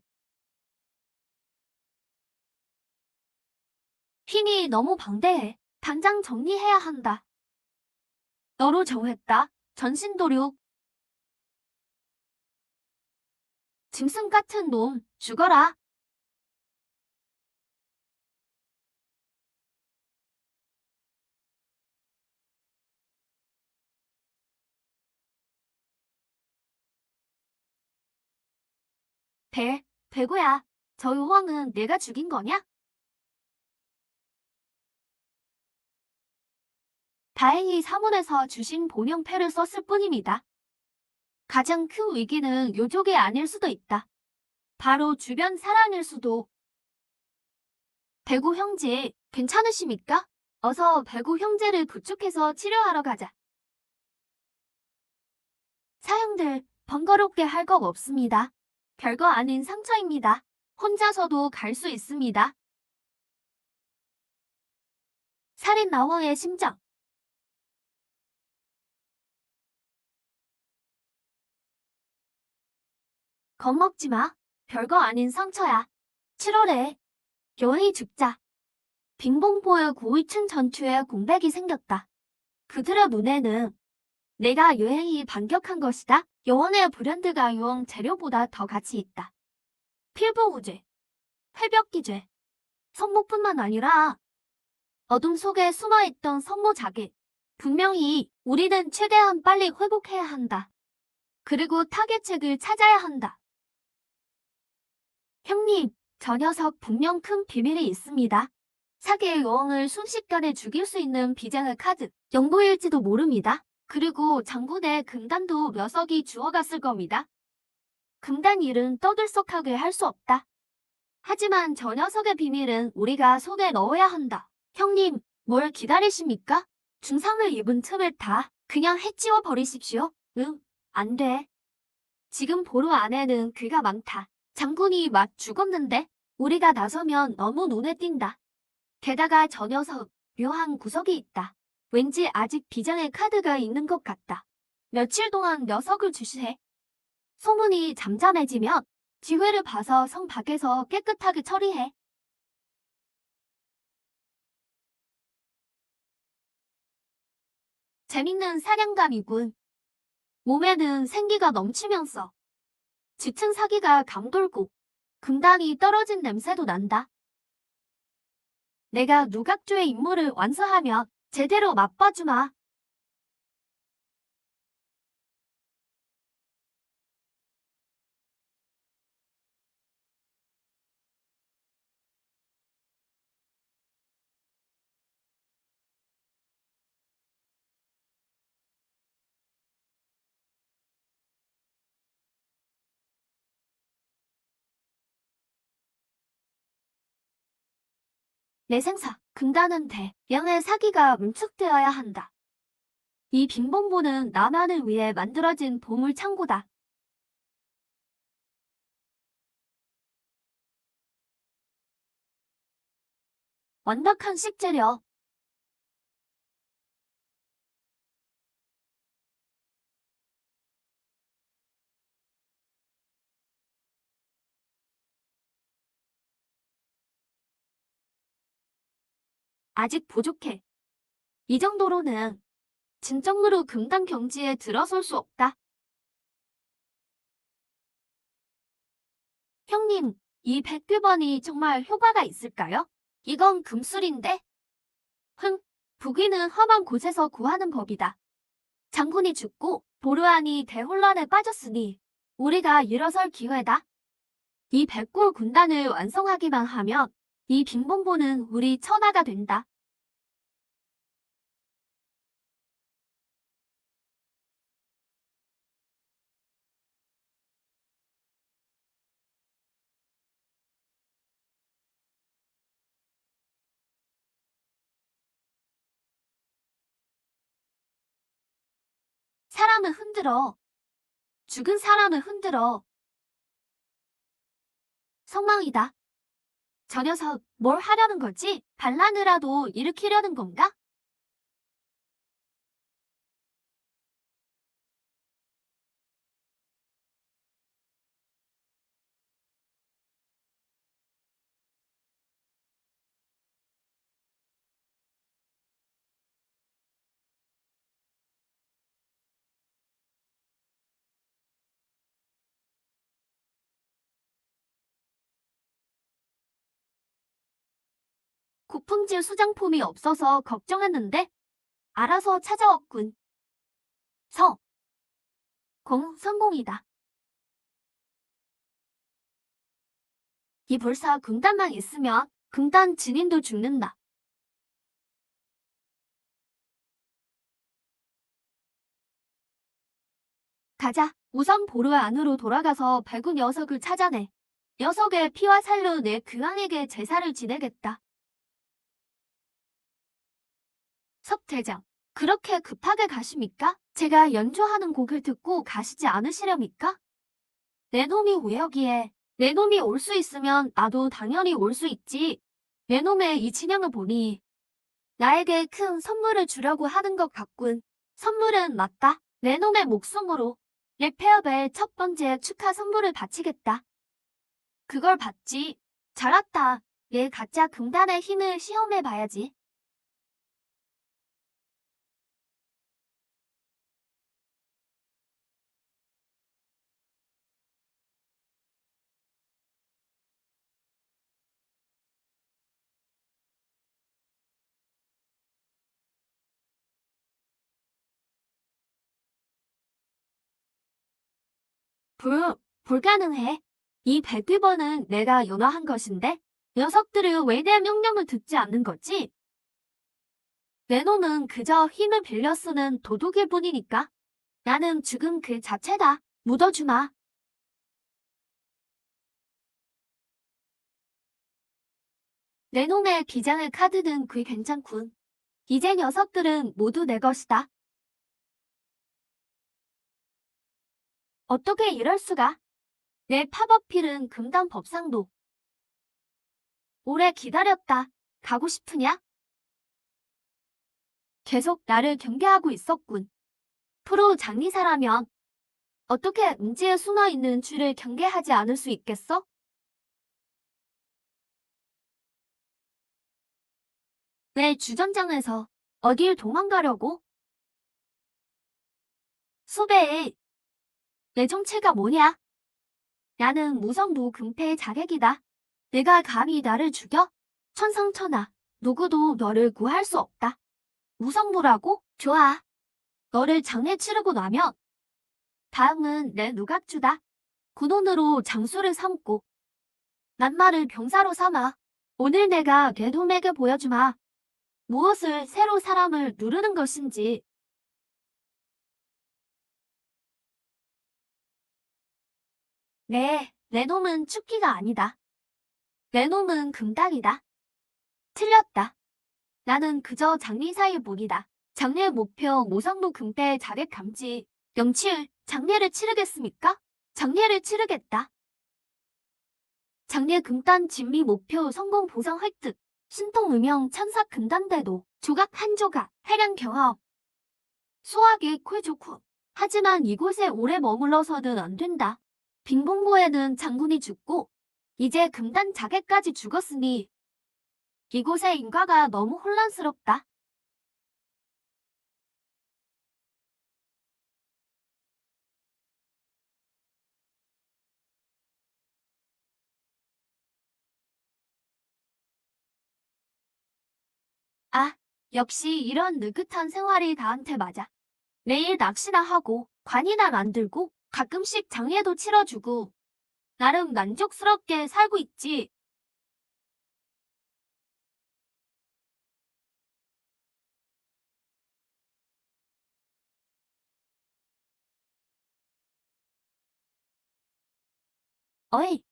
S1: 힘이 너무 방대해. 당장 정리해야 한다. 너로 정했다. 전신도륙. 짐승 같은 놈, 죽어라. 배구야. 저 요왕은 내가 죽인 거냐? 다행히 사문에서 주신 본영패를 썼을 뿐입니다. 가장 큰 위기는 요족이 아닐 수도 있다. 바로 주변 사람일 수도. 배구 형제, 괜찮으십니까? 어서 배구 형제를 구축해서 치료하러 가자. 사형들, 번거롭게 할 것 없습니다. 별거 아닌 상처입니다. 혼자서도 갈 수 있습니다. 살인 나워의 심장. 겁먹지 마. 별거 아닌 상처야. 7월에 여행이 죽자. 빙봉보의 고위층 전투에 공백이 생겼다. 그들의 눈에는 내가 여행이 반격한 것이다. 여원의 브랜드가 유흥 재료보다 더 가치 있다. 필부우죄, 회벽기죄, 성모뿐만 아니라 어둠 속에 숨어있던 성모 자객. 분명히 우리는 최대한 빨리 회복해야 한다. 그리고 타겟책을 찾아야 한다. 형님, 저 녀석 분명 큰 비밀이 있습니다. 사기의 여왕을 순식간에 죽일 수 있는 비장의 카드, 영보일지도 모릅니다. 그리고 장군의 금단도 녀석이 주워갔을 겁니다. 금단 일은 떠들썩하게 할 수 없다. 하지만 저 녀석의 비밀은 우리가 손에 넣어야 한다. 형님, 뭘 기다리십니까? 중상을 입은 틈을 다 그냥 해치워 버리십시오. 응, 안 돼. 지금 보루 안에는 귀가 많다. 장군이 막 죽었는데 우리가 나서면 너무 눈에 띈다. 게다가 저 녀석 묘한 구석이 있다. 왠지 아직 비장의 카드가 있는 것 같다. 며칠 동안 녀석을 주시해. 소문이 잠잠해지면 기회를 봐서 성 밖에서 깨끗하게 처리해. 재밌는 사냥감이군. 몸에는 생기가 넘치면서 짙은 사기가 감돌고 금단이 떨어진 냄새도 난다. 내가 누각조의 임무를 완수하면 제대로 맛봐주마. 내 생사, 금단은 대량의 사기가 응축되어야 한다. 이 빈봉보는 나만을 위해 만들어진 보물 창고다. 완벽한 식재료. 아직 부족해. 이 정도로는 진정으로 금단 경지에 들어설 수 없다. 형님, 이 백규번이 정말 효과가 있을까요? 이건 금술인데? 부귀는 험한 곳에서 구하는 법이다. 장군이 죽고 보르안이 대혼란에 빠졌으니 우리가 일어설 기회다. 이 백골 군단을 완성하기만 하면 이 빈봉보는 우리 천하가 된다. 사람을 흔들어. 죽은 사람을 흔들어. 성망이다. 저 녀석 뭘 하려는 거지? 반란이라도 일으키려는 건가? 고품질 수장품이 없어서 걱정했는데 알아서 찾아왔군. 성공이다. 이 불사 금단만 있으면 금단 진인도 죽는다. 가자. 우선 보루 안으로 돌아가서 백운 녀석을 찾아내. 녀석의 피와 살로 내 귀왕에게 제사를 지내겠다. 석 대장, 그렇게 급하게 가십니까? 제가 연주하는 곡을 듣고 가시지 않으시렵니까? 내 놈이 왜 여기에? 내 놈이 올 수 있으면 나도 당연히 올 수 있지. 내 놈의 이 진영을 보니 나에게 큰 선물을 주려고 하는 것 같군. 선물은 맞다. 내 놈의 목숨으로. 내 폐업의 첫 번째 축하 선물을 바치겠다. 그걸 받지. 잘 왔다. 내 가짜 금단의 힘을 시험해봐야지. 불가능해. 이 100위번은 내가 연화한 것인데 녀석들은 왜 내 명령을 듣지 않는 거지? 내 놈은 그저 힘을 빌려 쓰는 도둑일 뿐이니까. 나는 죽음 그 자체다. 묻어주마. 내 놈의 비장의 카드는 꽤 괜찮군. 이제 녀석들은 모두 내 것이다. 어떻게 이럴 수가? 내 팝어필은 금단 법상도. 오래 기다렸다. 가고 싶으냐? 계속 나를 경계하고 있었군. 프로 장리사라면 어떻게 음지에 숨어있는 쥐를 경계하지 않을 수 있겠어? 내 주전장에서 어딜 도망가려고? 수배해. 내 정체가 뭐냐? 나는 무성무 금패의 자객이다. 내가 감히 나를 죽여? 천상천하, 누구도 너를 구할 수 없다. 무성무라고? 좋아. 너를 장례 치르고 나면 다음은 내 누각주다. 군혼으로 장수를 삼고 낱말을 병사로 삼아. 오늘 내가 내 놈에게 보여주마. 무엇을 새로 사람을 누르는 것인지. 네, 내 놈은 축기가 아니다. 내 놈은 금닭이다. 틀렸다. 나는 그저 장리사의 무기다. 장례 목표 모성무 금패 자객 감지. 영칠, 장례를 치르겠습니까? 장례를 치르겠다. 장례 금단 진미 목표 성공 보상 획득. 신통 음영 천사 금단대도 조각 한 조각. 해량 경험. 수학의 콜 좋고. 하지만 이곳에 오래 머물러서는 안 된다. 빈봉고에는 장군이 죽고 이제 금단 자객까지 죽었으니 이곳의 인과가 너무 혼란스럽다. 아, 역시 이런 느긋한 생활이 나한테 맞아. 매일 낚시나 하고 관이나 만들고 가끔씩 장례도 치러주고 나름 만족스럽게 살고 있지. 어이,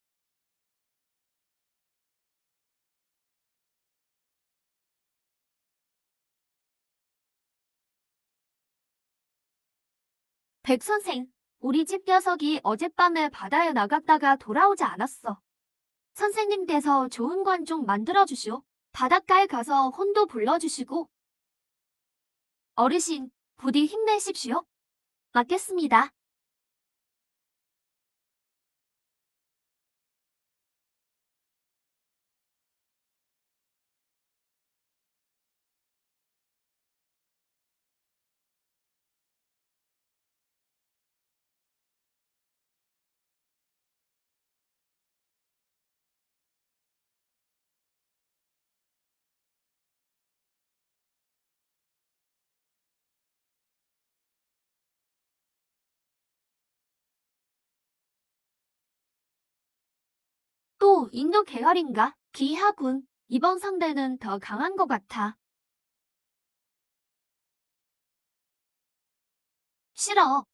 S1: 백 선생, 우리 집 녀석이 어젯밤에 바다에 나갔다가 돌아오지 않았어. 선생님께서 좋은 관 좀 만들어주시오. 바닷가에 가서 혼도 불러주시고 어르신, 부디 힘내십시오. 맞겠습니다. 또 인도 계열인가? 기하군. 이번 상대는 더 강한 것 같아. 싫어.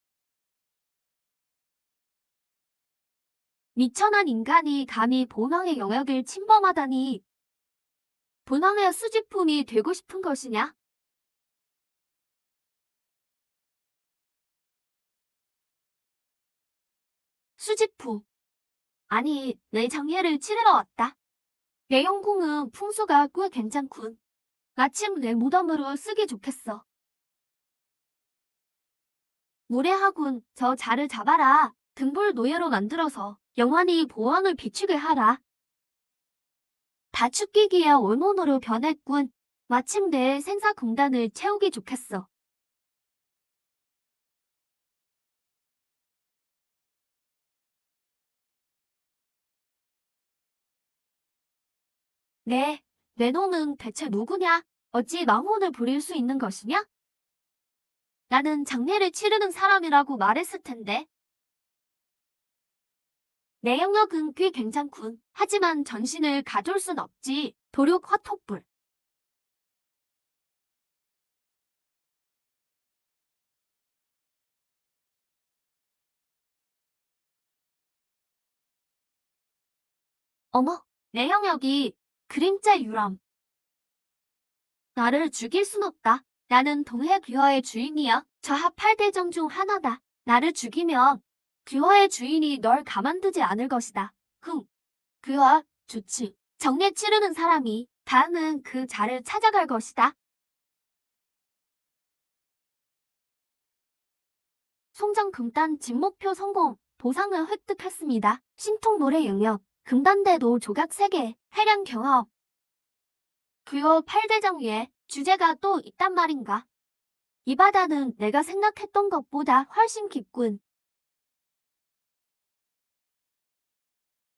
S1: 미천한 인간이 감히 본왕의 영역을 침범하다니. 본왕의 수집품이 되고 싶은 것이냐? 수집품. 아니, 내 장례를 치르러 왔다. 내 영궁은 풍수가 꽤 괜찮군. 마침 내 무덤으로 쓰기 좋겠어. 무례하군. 저 자를 잡아라. 등불 노예로 만들어서 영원히 보왕을 비추게 하라. 다 죽기기야 원혼으로 변했군. 마침 내 생사 공단을 채우기 좋겠어. 네, 내 놈은 대체 누구냐? 어찌 망혼을 부릴 수 있는 것이냐? 나는 장례를 치르는 사람이라고 말했을 텐데. 내 영역은 꽤 괜찮군. 하지만 전신을 가둘 순 없지. 도륙 화톡불. 어머, 내 영역이 그림자 유람. 나를 죽일 순 없다. 나는 동해 귀화의 주인이야. 저하 8대정 중 하나다. 나를 죽이면 귀화의 주인이 널 가만두지 않을 것이다. 귀화, 좋지. 정례 치르는 사람이 다음은 그 자를 찾아갈 것이다. 송정 금단 진목표 성공. 보상을 획득했습니다. 신통 노래 영역. 금단대도 조각 3개. 해량 경험. 귀화 8대정 위에 주제가 또 있단 말인가. 이 바다는 내가 생각했던 것보다 훨씬 깊군.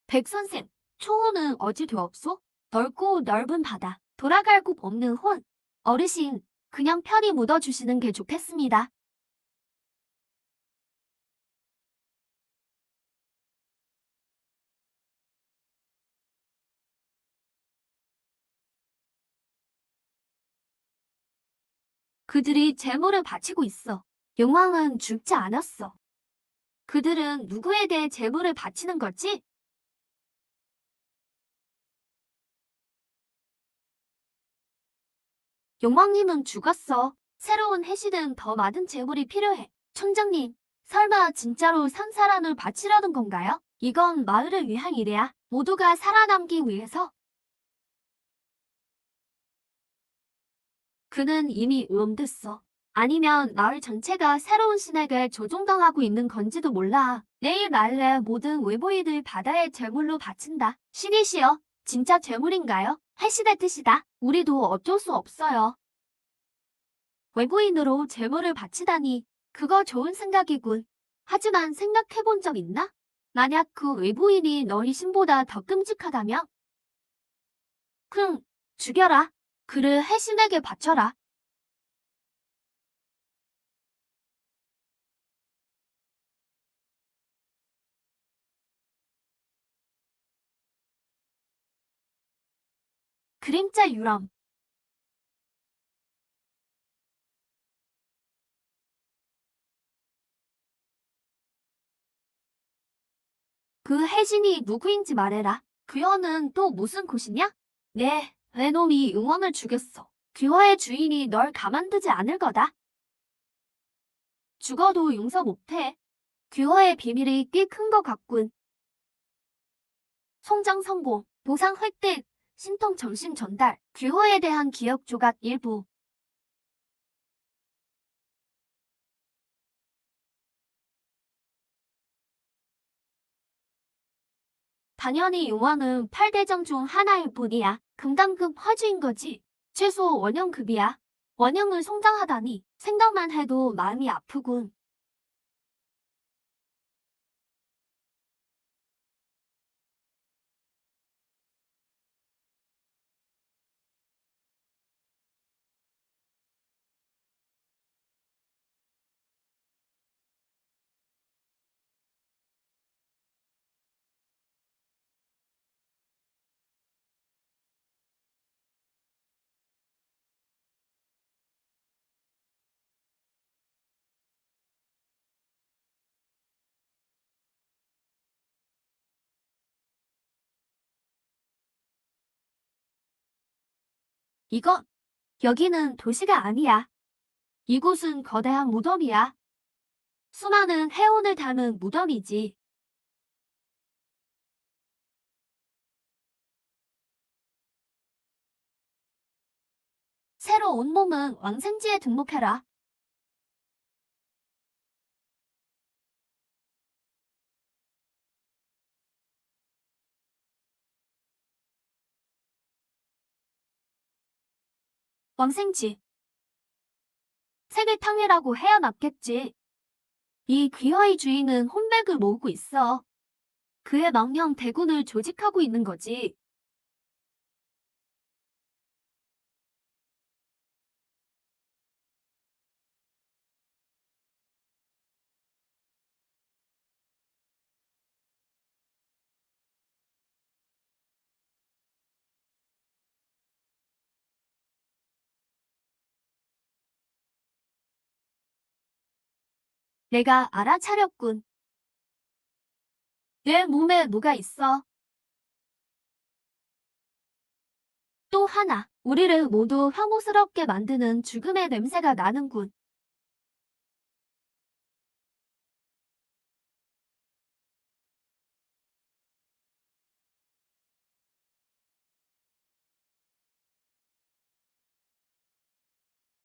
S1: 백선생, 초호는 어찌 되었소? 넓고 넓은 바다, 돌아갈 곳 없는 혼. 어르신, 그냥 편히 묻어주시는 게 좋겠습니다. 그들이 재물을 바치고 있어. 용왕은 죽지 않았어. 그들은 누구에게 재물을 바치는 거지? 용왕님은 죽었어. 새로운 해시든 더 많은 재물이 필요해. 촌장님, 설마 진짜로 산사란을 바치려는 건가요? 이건 마을을 위한 일이야. 모두가 살아남기 위해서. 그는 이미 오염됐어. 아니면 마을 전체가 새로운 신에게 조종당하고 있는 건지도 몰라. 내일 말래 모든 외부인을 바다의 제물로 바친다. 신이시여, 진짜 제물인가요? 해시의 뜻이다. 우리도 어쩔 수 없어요. 외부인으로 제물을 바치다니, 그거 좋은 생각이군. 하지만 생각해본 적 있나? 만약 그 외부인이 너희 신보다 더 끔찍하다면? 죽여라. 그를 해신에게 바쳐라. 그림자 유람. 그 혜진이 누구인지 말해라. 귀화는 또 무슨 곳이냐? 네, 내 놈이 응원을 죽였어. 귀화의 주인이 널 가만두지 않을 거다. 죽어도 용서 못해. 귀화의 비밀이 꽤 큰 것 같군. 송장 성공, 보상 획득, 신통 정신 전달, 귀화에 대한 기억 조각 일부. 당연히 용왕은 8대정 중 하나일 뿐이야. 금강급 화주인 거지. 최소 원형급이야. 원형을 성장하다니 생각만 해도 마음이 아프군. 이건 여기는 도시가 아니야. 이곳은 거대한 무덤이야. 수많은 해운을 담은 무덤이지. 새로 온 몸은 왕생지에 등록해라. 왕생지. 세계탕이라고 해야 맞겠지. 이 귀화의 주인은 혼백을 모으고 있어. 그의 망령 대군을 조직하고 있는 거지. 내가 알아차렸군. 내 몸에 뭐가 있어? 또 하나, 우리를 모두 혐오스럽게 만드는 죽음의 냄새가 나는군.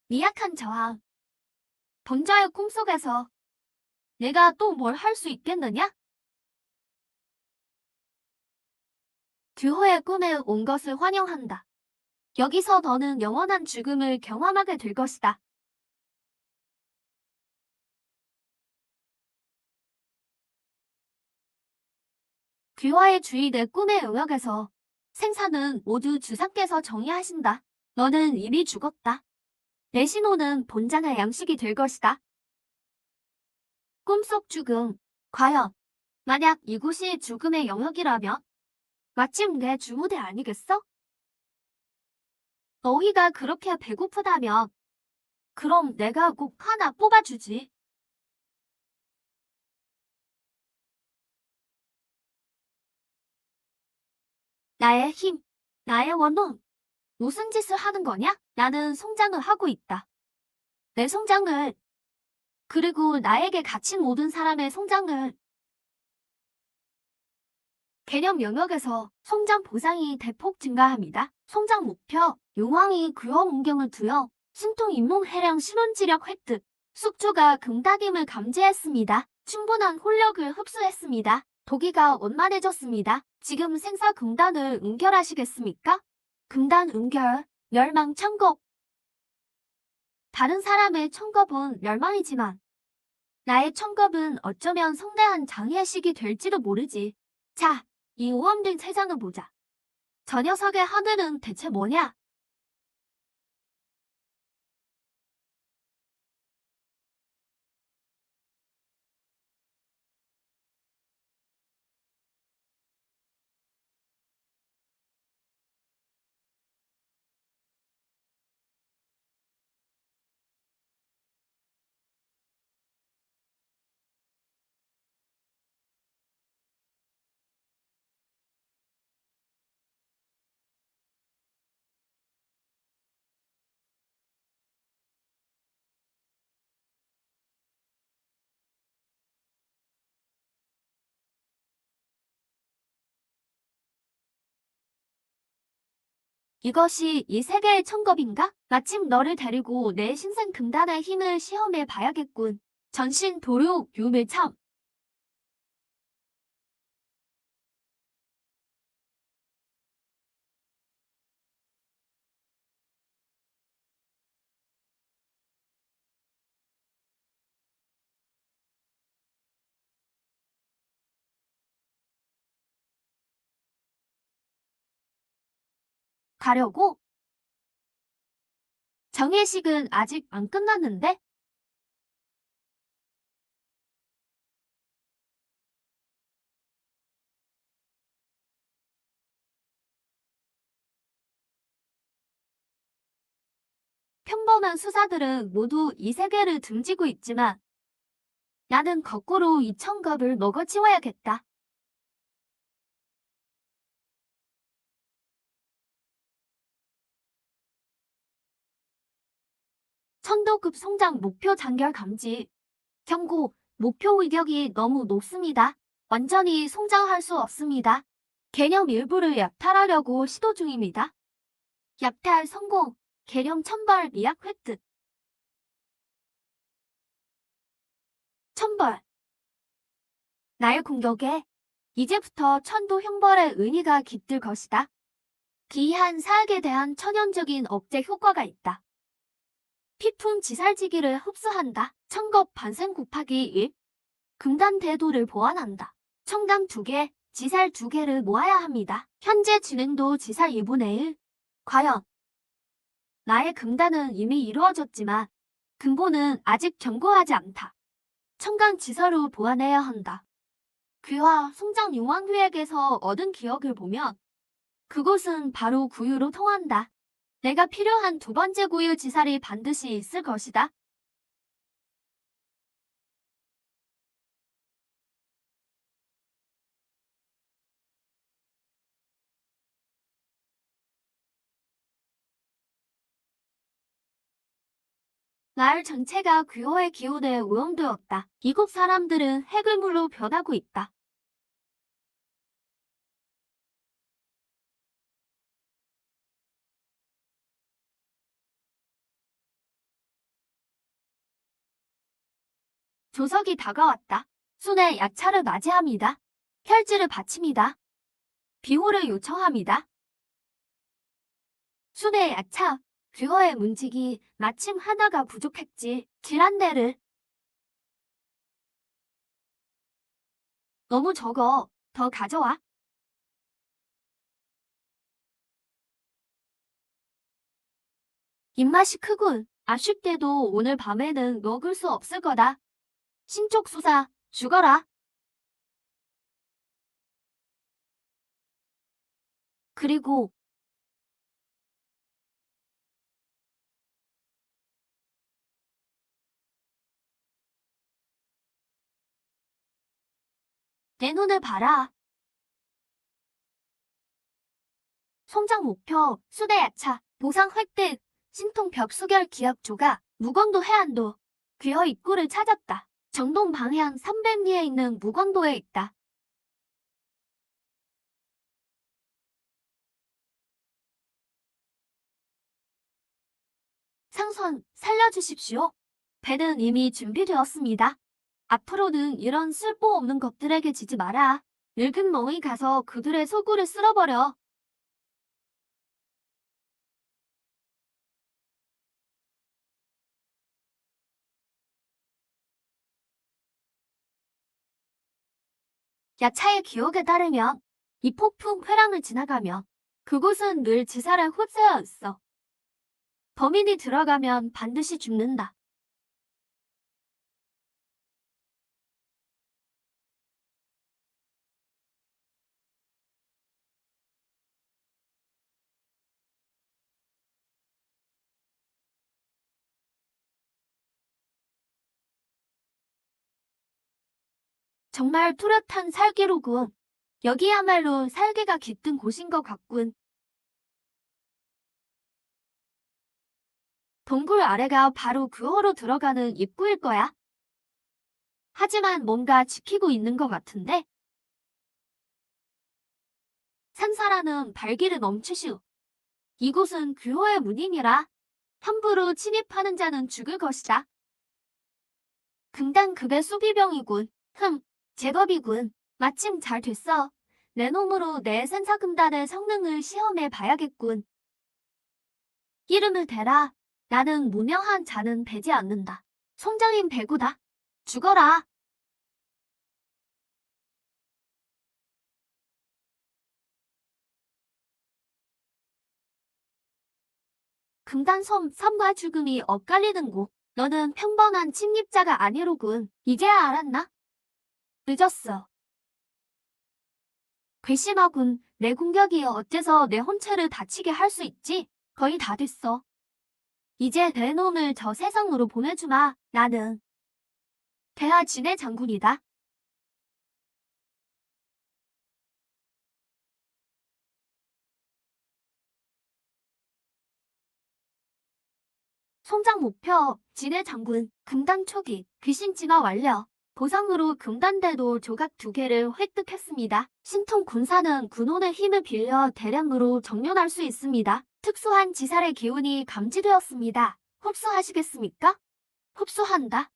S1: 미약한 저항. 번자의 꿈속에서 내가 또 뭘 할 수 있겠느냐? 듀호의 꿈에 온 것을 환영한다. 여기서 너는 영원한 죽음을 경험하게 될 것이다. 귀화의 주의 내 꿈의 영역에서 생사는 모두 주상께서 정의하신다. 너는 이미 죽었다. 내 신호는 본장의 양식이 될 것이다. 꿈속 죽음. 과연 만약 이곳이 죽음의 영역이라면 마침 내 주무대 아니겠어? 너희가 그렇게 배고프다면 그럼 내가 꼭 하나 뽑아주지. 나의 힘, 나의 원혼. 무슨 짓을 하는 거냐? 나는 성장을 하고 있다. 내 성장을, 그리고 나에게 갇힌 모든 사람의 성장을. 개념 영역에서 성장 보상이 대폭 증가합니다. 성장 목표, 용왕이 귀화 문경을 두여 신통 잇몸 해량 신혼지력 획득. 숙주가 금닥임을 감지했습니다. 충분한 혼력을 흡수했습니다. 도기가 원만해졌습니다. 지금 생사 금단을 응결하시겠습니까? 금단 응결, 멸망 천겁. 다른 사람의 천겁은 멸망이지만 나의 천겁은 어쩌면 성대한 장애식이 될지도 모르지. 자, 이 오염된 세상을 보자. 저 녀석의 하늘은 대체 뭐냐? 이것이 이 세계의 천겁인가? 마침 너를 데리고 내 신생 금단의 힘을 시험해 봐야겠군. 전신 도륙 유물참. 가려고? 정예식은 아직 안 끝났는데? 평범한 수사들은 모두 이 세계를 등지고 있지만 나는 거꾸로 이 천겁을 먹어치워야겠다. 천도급 성장 목표 장결 감지. 경고, 목표 위력이 너무 높습니다. 완전히 성장할 수 없습니다. 개념 일부를 약탈하려고 시도 중입니다. 약탈 성공, 개념 천벌 미약 획득. 천벌. 나의 공격에 이제부터 천도 형벌의 의미가 깃들 것이다. 기이한 사약에 대한 천연적인 억제 효과가 있다. 피풍 지살지기를 흡수한다. 청겁 반생 곱하기 1. 금단 대도를 보완한다. 청당 2개, 지살 2개를 모아야 합니다. 현재 진행도 지살 2분의 1. 과연 나의 금단은 이미 이루어졌지만 근본은 아직 견고하지 않다. 청강 지서로 보완해야 한다. 귀화 송장 용왕교액에서 얻은 기억을 보면 그곳은 바로 구유로 통한다. 내가 필요한 2번째 구유 지살이 반드시 있을 것이다. 마을 전체가 귀호의 기운에 오염되었다. 이곳 사람들은 해글물로 변하고 있다. 조석이 다가왔다. 순의 야차를 맞이합니다. 혈지를 바칩니다. 비호를 요청합니다. 순의 야차, 귀호의 문직이 마침 하나가 부족했지. 딜한대를. 너무 적어. 더 가져와. 입맛이 크군. 아쉽게도 오늘 밤에는 먹을 수 없을 거다. 신쪽 수사, 죽어라. 그리고 내 눈을 봐라. 송장 목표, 수대 야차, 보상 획득, 신통 벽수결 기억 조각, 무광도 해안도. 귀허 입구를 찾았다. 정동 방향 300리에 있는 무광도에 있다. 상선, 살려주십시오. 배는 이미 준비되었습니다. 앞으로는 이런 쓸모없는 것들에게 지지 마라. 늙은 멍이 가서 그들의 소굴을 쓸어버려. 야차의 기억에 따르면 이 폭풍 회랑을 지나가면 그곳은 늘 지사를 흡수하였어. 범인이 들어가면 반드시 죽는다. 정말 뚜렷한 살기로군. 여기야말로 살기가 깃든 곳인 것 같군. 동굴 아래가 바로 그호로 들어가는 입구일 거야. 하지만 뭔가 지키고 있는 것 같은데? 산사라는 발길을 멈추시오. 이곳은 규호의 문이니라. 함부로 침입하는 자는 죽을 것이다. 금단급의 수비병이군. 제법이군. 마침 잘 됐어. 내 놈으로 내 산사금단의 성능을 시험해 봐야겠군. 이름을 대라. 나는 무명한 자는 배지 않는다. 송장인 배구다. 죽어라. 금단섬 삶과 죽음이 엇갈리는 곳. 너는 평범한 침입자가 아니로군. 이제야 알았나? 늦었어. 괘씸하군. 내 공격이 어째서 내 혼체를 다치게 할 수 있지? 거의 다 됐어. 이제 내 놈을 저 세상으로 보내주마. 나는 대하 진해 장군이다. 송장 목표, 진해 장군, 금단 초기, 귀신 진화 완료. 보상으로 금단대도 조각 2개를 획득했습니다. 신통 군사는 군혼의 힘을 빌려 대량으로 정렬할 수 있습니다. 특수한 지살의 기운이 감지되었습니다. 흡수하시겠습니까? 흡수한다.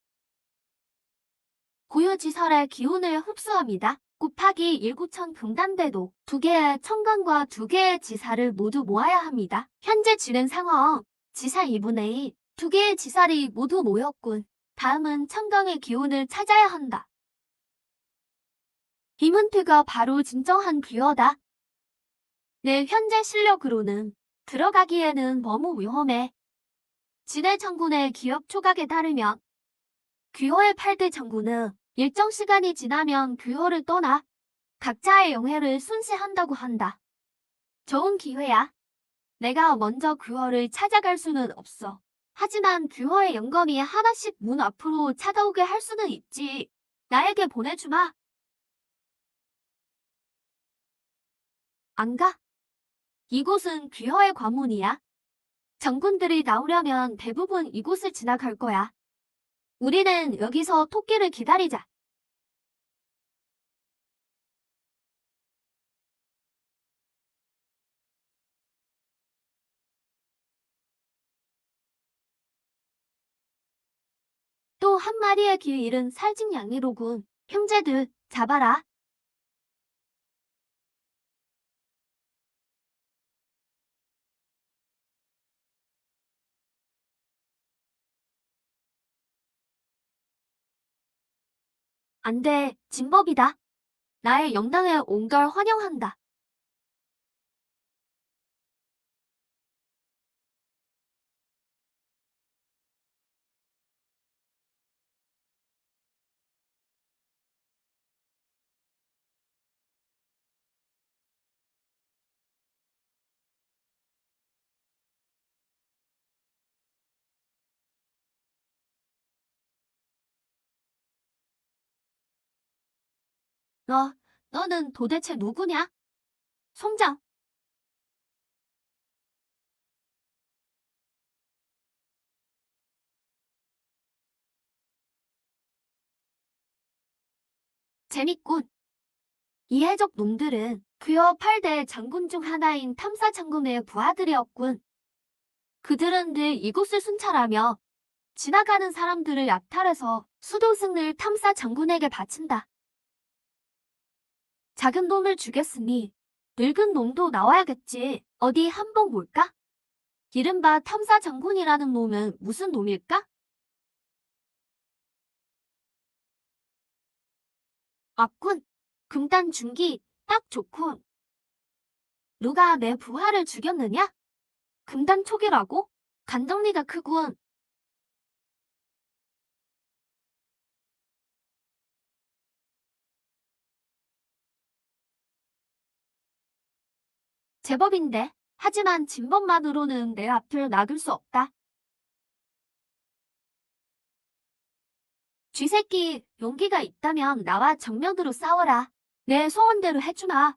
S1: 고유지살의 기운을 흡수합니다. 곱하기 1구천 분담대도 2개의 청강과 2개의 지사를 모두 모아야 합니다. 현재 진행 상황, 지사 2분의 2, 2개의 지사리 모두 모였군. 다음은 청강의 기운을 찾아야 한다. 이 문제가 바로 진정한 기어다. 내 현재 실력으로는 들어가기에는 너무 위험해. 진해 정군의 기억 조각에 따르면 귀호의 8대 정군은 일정 시간이 지나면 귀호를 떠나 각자의 영해를 순시한다고 한다. 좋은 기회야. 내가 먼저 귀호를 찾아갈 수는 없어. 하지만 귀호의 영검이 하나씩 문 앞으로 찾아오게 할 수는 있지. 나에게 보내주마. 안 가. 이곳은 귀호의 관문이야. 정군들이 나오려면 대부분 이곳을 지나갈 거야. 우리는 여기서 토끼를 기다리자. 또 한 마리의 길 잃은 살찐 양이로군. 형제들, 잡아라. 안 돼, 진법이다. 나의 영당에 온 걸 환영한다. 너는 도대체 누구냐? 송장. 재밌군. 이 해적 놈들은 귀어 8대 장군 중 하나인 탐사 장군의 부하들이었군. 그들은 늘 이곳을 순찰하며 지나가는 사람들을 약탈해서 수도승을 탐사 장군에게 바친다. 작은 놈을 죽였으니 늙은 놈도 나와야겠지. 어디 한번 볼까? 이른바 탐사 장군이라는 놈은 무슨 놈일까? 맞군. 금단 중기 딱 좋군. 누가 내 부하를 죽였느냐? 금단 촉이라고? 간덕리가 크군. 제법인데. 하지만 진법만으로는 내 앞을 막을 수 없다. 쥐새끼, 용기가 있다면 나와 정면으로 싸워라. 내 소원대로 해주마.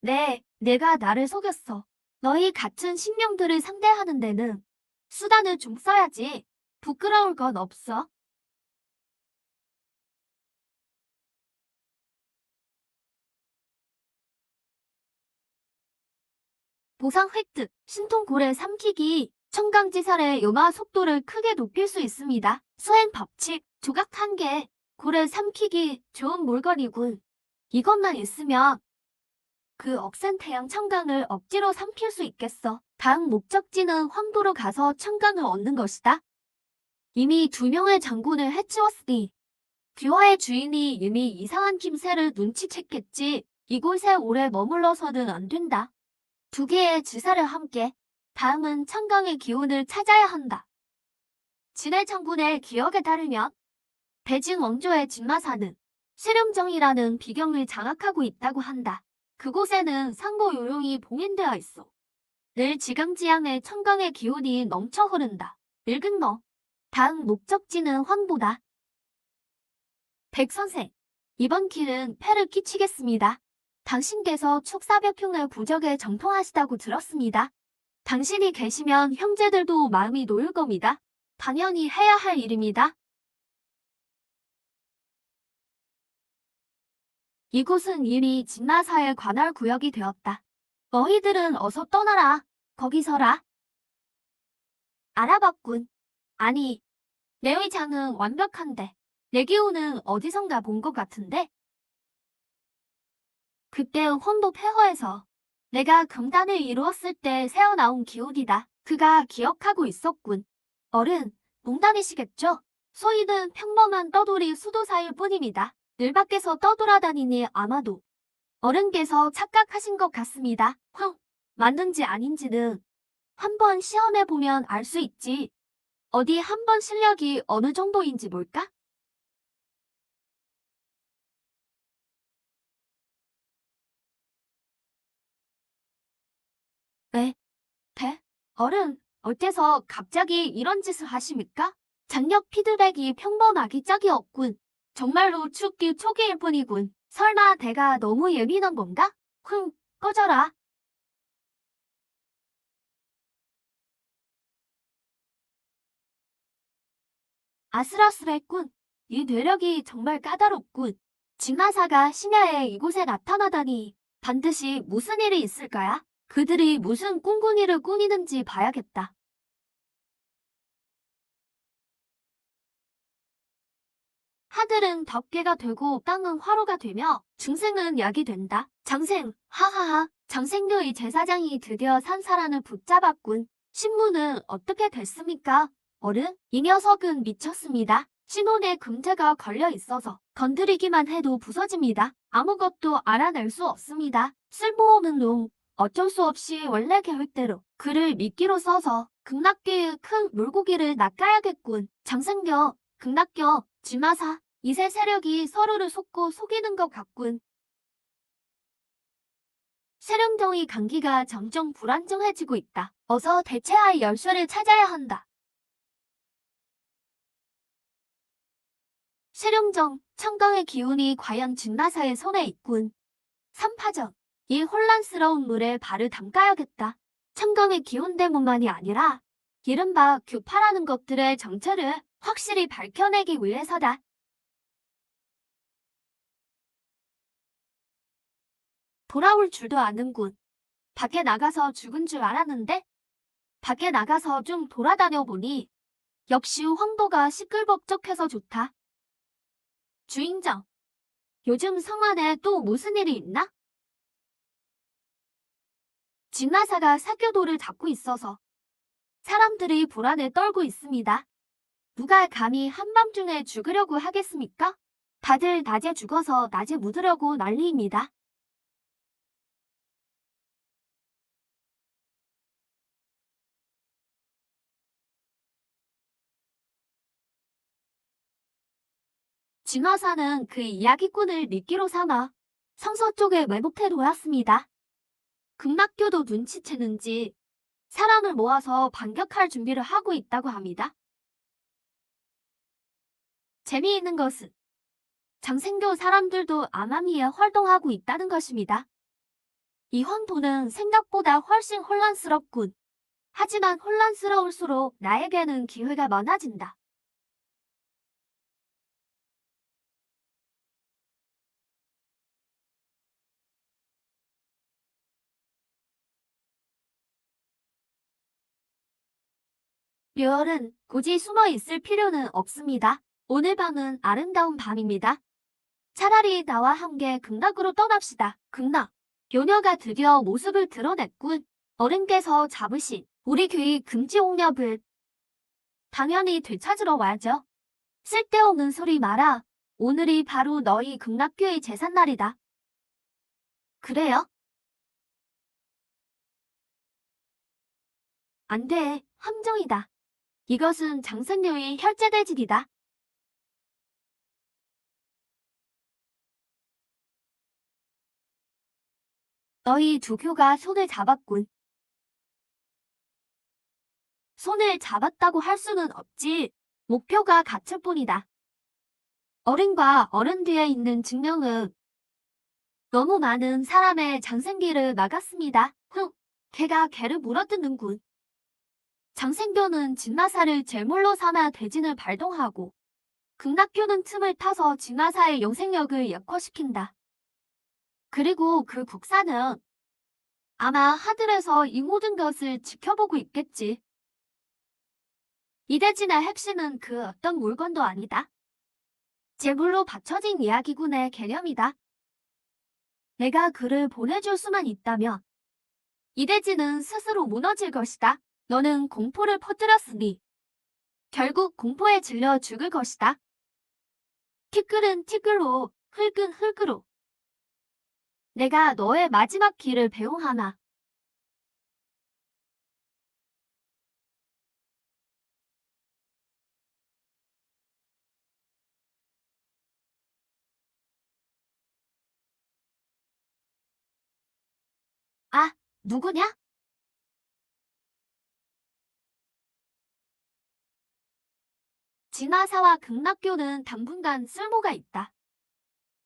S1: 네, 내가 나를 속였어. 너희 같은 신명들을 상대하는 데는 수단을 좀 써야지. 부끄러울 건 없어. 보상 획득, 신통고래 삼키기, 청강지살의 요마 속도를 크게 높일 수 있습니다. 수행 법칙, 조각 1개, 고래 삼키기, 좋은 물건이군. 이것만 있으면 그 억센 태양 청강을 억지로 삼킬 수 있겠어. 다음 목적지는 황도로 가서 청강을 얻는 것이다. 이미 2명의 장군을 해치웠으니 귀화의 주인이 이미 이상한 김새를 눈치챘겠지. 이곳에 오래 머물러서는 안 된다. 2개의 지사를 함께 다음은 청강의 기운을 찾아야 한다. 진해 장군의 기억에 따르면 대진 원조의 진마사는 세령정이라는 비경을 장악하고 있다고 한다. 그곳에는 상고 요령이 봉인되어 있어. 늘 지강지양의 청강의 기운이 넘쳐 흐른다. 늙은 너. 다음 목적지는 황보다. 백선생, 이번 길은 폐를 끼치겠습니다. 당신께서 축사벽흉을 부적에 정통하시다고 들었습니다. 당신이 계시면 형제들도 마음이 놓일 겁니다. 당연히 해야 할 일입니다. 이곳은 이미 진마사의 관할 구역이 되었다. 너희들은 어서 떠나라. 거기 서라. 알아봤군. 아니, 내 의장은 완벽한데 내 기운은 어디선가 본 것 같은데? 그때 혼도 폐허에서 내가 금단을 이루었을 때 새어나온 기운이다. 그가 기억하고 있었군. 어른, 농담이시겠죠? 소희는 평범한 떠돌이 수도사일 뿐입니다. 늘 밖에서 떠돌아다니니 아마도 어른께서 착각하신 것 같습니다. 맞는지 아닌지는 한번 시험해보면 알 수 있지. 어디 한번 실력이 어느 정도인지 몰까? 네, 배? 어른, 어째서 갑자기 이런 짓을 하십니까? 장력 피드백이 평범하기 짝이 없군. 정말로 축기 초기일 뿐이군. 설마 내가 너무 예민한 건가? 꺼져라. 아슬아슬했군. 이 뇌력이 정말 까다롭군. 진화사가 심야에 이곳에 나타나다니 반드시 무슨 일이 있을 거야? 그들이 무슨 꿍꿍이를 꾸미는지 봐야겠다. 하늘은 덮개가 되고 땅은 화로가 되며 중생은 약이 된다. 장생, 하하하. 장생교의 제사장이 드디어 산사란을 붙잡았군. 신부는 어떻게 됐습니까? 어른, 이 녀석은 미쳤습니다. 신혼에 금제가 걸려 있어서 건드리기만 해도 부서집니다. 아무것도 알아낼 수 없습니다. 쓸모없는 놈. 어쩔 수 없이 원래 계획대로 그를 미끼로 써서 극락계의 큰 물고기를 낚아야겠군. 장생교, 극락교, 쥐마사. 이세 세력이 서로를 속고 속이는 것 같군. 세령정의 감기가 점점 불안정해지고 있다. 어서 대체할 열쇠를 찾아야 한다. 세령정, 청강의 기운이 과연 진마사의 손에 있군. 3파전. 이 혼란스러운 물에 발을 담가야겠다. 청강의 기운 때문만이 아니라 이른바 규파라는 것들의 정체를 확실히 밝혀내기 위해서다. 돌아올 줄도 아는군. 밖에 나가서 죽은 줄 알았는데 밖에 나가서 좀 돌아다녀 보니 역시 황도가 시끌벅적해서 좋다. 주인장, 요즘 성 안에 또 무슨 일이 있나? 진나사가 사교도를 잡고 있어서 사람들이 불안에 떨고 있습니다. 누가 감히 한밤중에 죽으려고 하겠습니까? 다들 낮에 죽어서 낮에 묻으려고 난리입니다. 진화사는 그 이야기꾼을 미끼로 삼아 성서 쪽에 왜곡해 놓았습니다. 극락교도 눈치채는지 사람을 모아서 반격할 준비를 하고 있다고 합니다. 재미있는 것은 장생교 사람들도 암암리에 활동하고 있다는 것입니다. 이 황도는 생각보다 훨씬 혼란스럽군. 하지만 혼란스러울수록 나에게는 기회가 많아진다. 류얼은 굳이 숨어 있을 필요는 없습니다. 오늘 밤은 아름다운 밤입니다. 차라리 나와 함께 극락으로 떠납시다. 극락. 요녀가 드디어 모습을 드러냈군. 어른께서 잡으신 우리 귀의 금지옥렵을 당연히 되찾으러 와야죠. 쓸데없는 소리 마라. 오늘이 바로 너희 극락교의 제삿날이다. 그래요? 안 돼. 함정이다. 이것은 장생료의 혈제대질이다. 너희 두 교가 손을 잡았군. 손을 잡았다고 할 수는 없지. 목표가 같을 뿐이다. 어른과 어른 뒤에 있는 증명은 너무 많은 사람의 장생기를 막았습니다. 개가 개를 물어뜯는군. 장생교는 진마사를 제물로 삼아 대진을 발동하고 극락교는 틈을 타서 진마사의 영생력을 약화시킨다. 그리고 그 국사는 아마 하늘에서 이 모든 것을 지켜보고 있겠지. 이 대진의 핵심은 그 어떤 물건도 아니다. 제물로 바쳐진 이야기군의 개념이다. 내가 그를 보내줄 수만 있다면 이대지는 스스로 무너질 것이다. 너는 공포를 퍼뜨렸으니 결국 공포에 질려 죽을 것이다. 티끌은 티끌로, 흙은 흙으로. 내가 너의 마지막 길을 배웅하나. 아, 누구냐? 진화사와 극락교는 당분간 쓸모가 있다.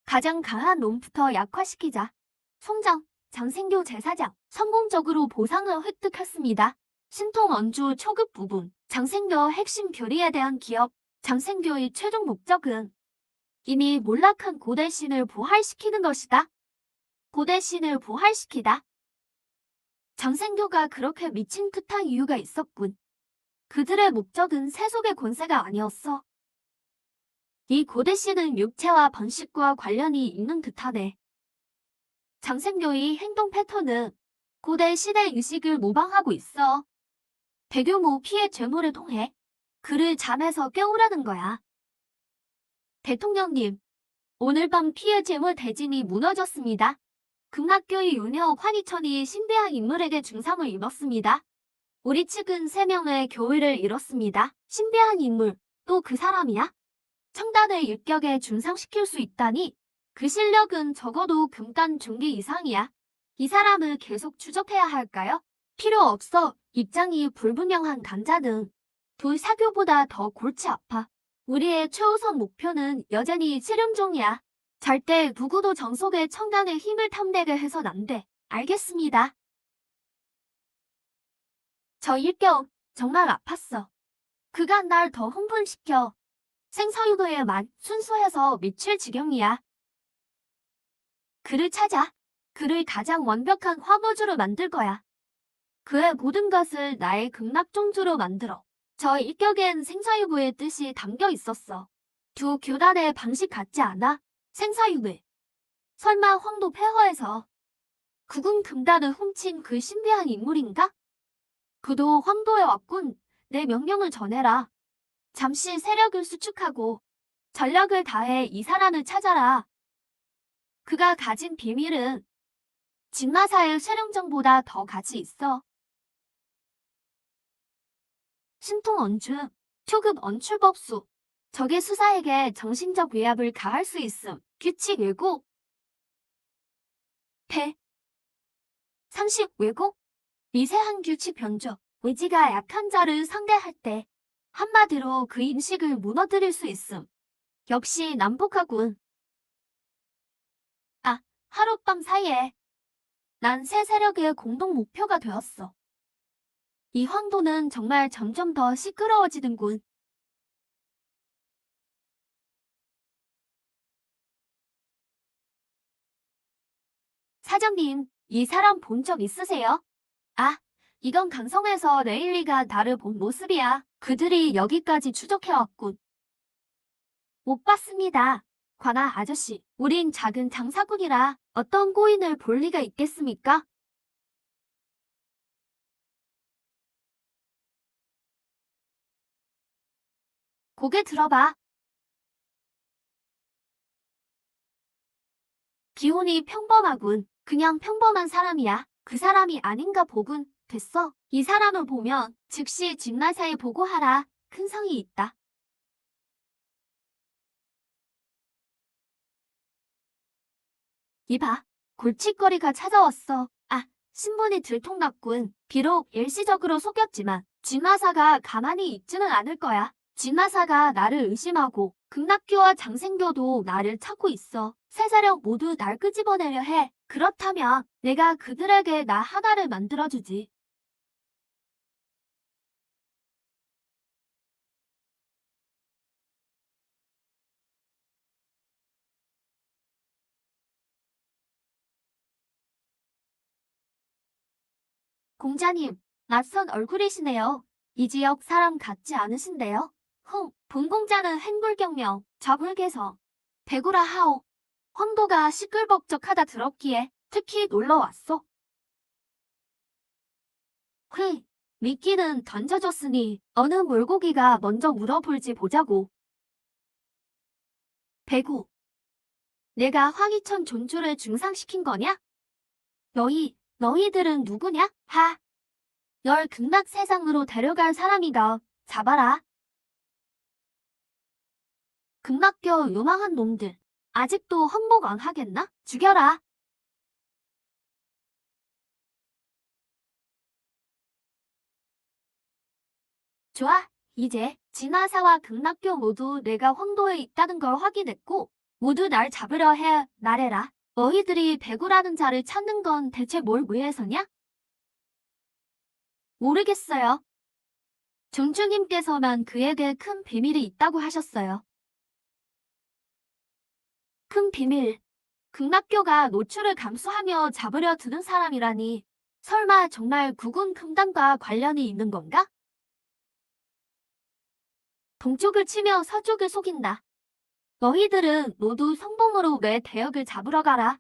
S1: 가장 강한 놈부터 약화시키자. 송장, 장생교 제사장, 성공적으로 보상을 획득했습니다. 신통 언주 초급 부분, 장생교 핵심 교리에 대한 기억. 장생교의 최종 목적은 이미 몰락한 고대 신을 부활시키는 것이다. 고대 신을 부활시키다. 장생교가 그렇게 미친 듯한 이유가 있었군. 그들의 목적은 세속의 권세가 아니었어. 이 고대 신은 육체와 번식과 관련이 있는 듯하네. 장생교의 행동 패턴은 고대 시대 의식을 모방하고 있어. 대규모 피해 죄물을 통해 그를 잠에서 깨우라는 거야. 대통령님, 오늘 밤 피해 재물 대진이 무너졌습니다. 극락교의 유녀 환희천이 신비한 인물에게 중상을 입었습니다. 우리 측은 3명의 교의를 잃었습니다. 신비한 인물, 또 그 사람이야? 청단을 일격에 중상시킬 수 있다니? 그 실력은 적어도 금단 중기 이상이야. 이 사람을 계속 추적해야 할까요? 필요 없어. 입장이 불분명한 간자는 돌 사교보다 더 골치 아파. 우리의 최우선 목표는 여전히 실현종이야. 절대 누구도 정속의 청단의 힘을 탐내게 해선 안 돼. 알겠습니다. 저 일경 정말 아팠어. 그가 날 더 흥분시켜. 생사유도에만 순수해서 미칠 지경이야. 그를 찾아. 그를 가장 완벽한 화보주로 만들 거야. 그의 모든 것을 나의 극락종주로 만들어. 저 일격엔 생사유도의 뜻이 담겨 있었어. 두 교단의 방식 같지 않아? 생사유도. 설마 황도 폐허에서 국군 금단을 훔친 그 신비한 인물인가? 그도 황도에 왔군. 내 명령을 전해라. 잠시 세력을 수축하고 전력을 다해 이 사람을 찾아라. 그가 가진 비밀은 진마사의 쇠령정보다 더 가치 있어. 신통 언주, 초급 언출법수. 적의 수사에게 정신적 위압을 가할 수 있음. 규칙 왜곡. 상식 왜곡. 미세한 규칙 변조. 의지가 약한 자를 상대할 때 한마디로 그 인식을 무너뜨릴 수 있음. 역시 난폭하군. 아, 하룻밤 사이에 난 새 세력의 공동 목표가 되었어. 이 황도는 정말 점점 더 시끄러워지는군. 사장님, 이 사람 본 적 있으세요? 아, 이건 강성에서 레일리가 나를 본 모습이야. 그들이 여기까지 추적해왔군. 못 봤습니다. 관아 아저씨, 우린 작은 장사꾼이라 어떤 꼬인을 볼 리가 있겠습니까? 고개 들어봐. 기온이 평범하군. 그냥 평범한 사람이야. 그 사람이 아닌가 보군. 됐어. 이 사람을 보면 즉시 진마사에 보고하라. 큰 성이 있다. 이봐. 골칫거리가 찾아왔어. 아, 신분이 들통났군. 비록 일시적으로 속였지만 진마사가 가만히 있지는 않을 거야. 진마사가 나를 의심하고 극락교와 장생교도 나를 찾고 있어. 세 세력 모두 날 끄집어내려 해. 그렇다면 내가 그들에게 나 하나를 만들어주지. 공자님, 낯선 얼굴이시네요. 이 지역 사람 같지 않으신데요? 흠, 본공자는 행불경명, 저불개성, 배구라 하오. 황도가 시끌벅적하다 들었기에 특히 놀러 왔소. 미끼는 던져줬으니 어느 물고기가 먼저 물어볼지 보자고. 배구. 내가 황희천 존주를 중상시킨 거냐? 너희들은 누구냐? 널 극락 세상으로 데려갈 사람이다. 잡아라. 극락교 요망한 놈들. 아직도 항복 안 하겠나? 죽여라. 좋아. 이제 진화사와 극락교 모두 내가 황도에 있다는 걸 확인했고 모두 날 잡으려 해. 말해라. 너희들이 배구라는 자를 찾는 건 대체 뭘 위해서냐? 모르겠어요. 존주님께서만 그에게 큰 비밀이 있다고 하셨어요. 큰 비밀. 극락교가 노출을 감수하며 잡으려 드는 사람이라니. 설마 정말 국군 금단과 관련이 있는 건가? 동쪽을 치며 서쪽을 속인다. 너희들은 모두 성봉으로 내 대역을 잡으러 가라.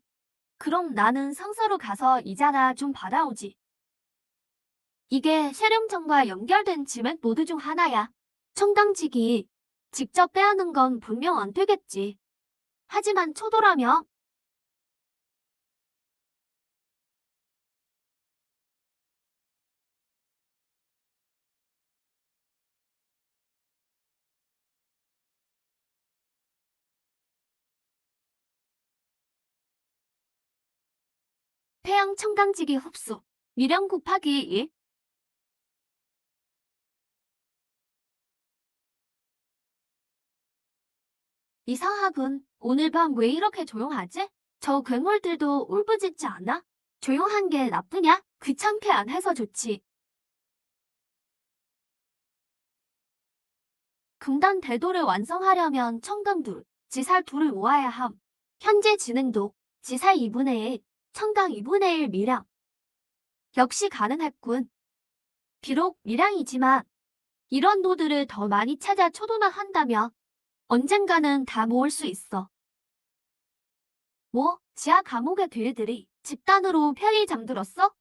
S1: 그럼 나는 성서로 가서 이자나 좀 받아오지. 이게 세령정과 연결된 지맥 모드 중 하나야. 청당직이 직접 빼앗는 건 분명 안 되겠지. 하지만 초도라며. 태양 청강지기 흡수. 미령 곱하기 1. 이상하군. 오늘 밤 왜 이렇게 조용하지? 저 괴물들도 울부짖지 않아? 조용한 게 나쁘냐? 귀찮게 안 해서 좋지. 금단 대도를 완성하려면 청강 둘, 지살 둘을 모아야 함. 현재 진행도 지살 2분의 1, 청강 2분의 1 미량. 역시 가능했군. 비록 미량이지만 이런 노드를 더 많이 찾아 초도만 한다면 언젠가는 다 모을 수 있어. 뭐, 지하 감옥의 뒤들이 집단으로 편히 잠들었어?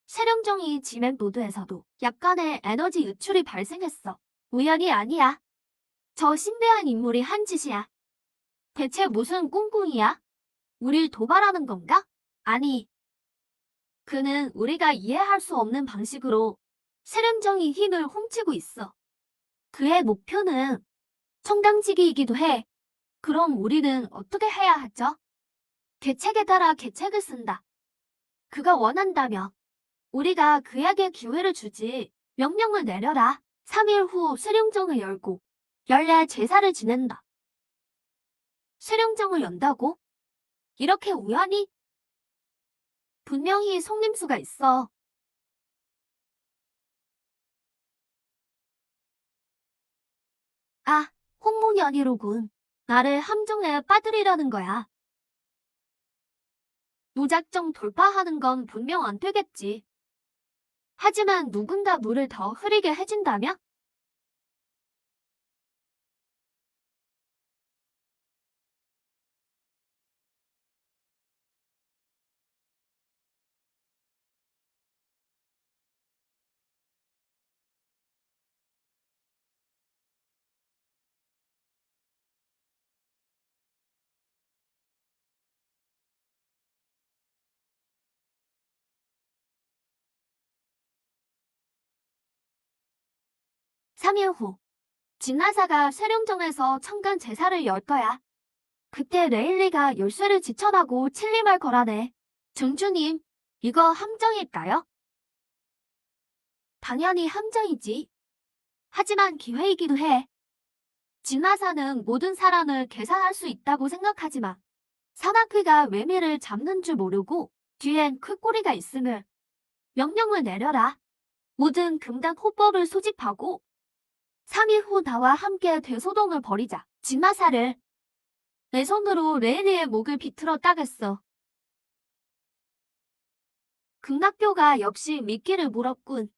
S1: 세령정이 지멘 노드에서도 약간의 에너지 유출이 발생했어. 우연이 아니야. 저 신비한 인물이 한 짓이야. 대체 무슨 꿍꿍이야? 우릴 도발하는 건가? 아니. 그는 우리가 이해할 수 없는 방식으로 세령정이 힘을 훔치고 있어. 그의 목표는 청당지기이기도 해. 그럼 우리는 어떻게 해야 하죠? 계책에 따라 계책을 쓴다. 그가 원한다면 우리가 그에게 기회를 주지. 명령을 내려라. 3일 후 수령정을 열고 열야 제사를 지낸다. 수령정을 연다고? 이렇게 우연히? 분명히 속림수가 있어. 홍문연이로군. 나를 함정에 빠뜨리려는 거야. 무작정 돌파하는 건 분명 안 되겠지. 하지만 누군가 물을 더 흐리게 해준다면? 삼 일 후, 진나사가 세령정에서 청간 제사를 열 거야. 그때 레일리가 열쇠를 지천하고 칠림할 거라네. 증주님, 이거 함정일까요? 당연히 함정이지. 하지만 기회이기도 해. 진화사는 모든 사람을 계산할 수 있다고 생각하지만 산악회가 외미를 잡는 줄 모르고 뒤엔 큰 꼬리가 있음을. 명령을 내려라. 모든 금단 호법을 소집하고 3일 후 나와 함께 대소동을 벌이자. 진화사를 내 손으로 레일리의 목을 비틀어 따겠어. 극락교가 역시 미끼를 물었군.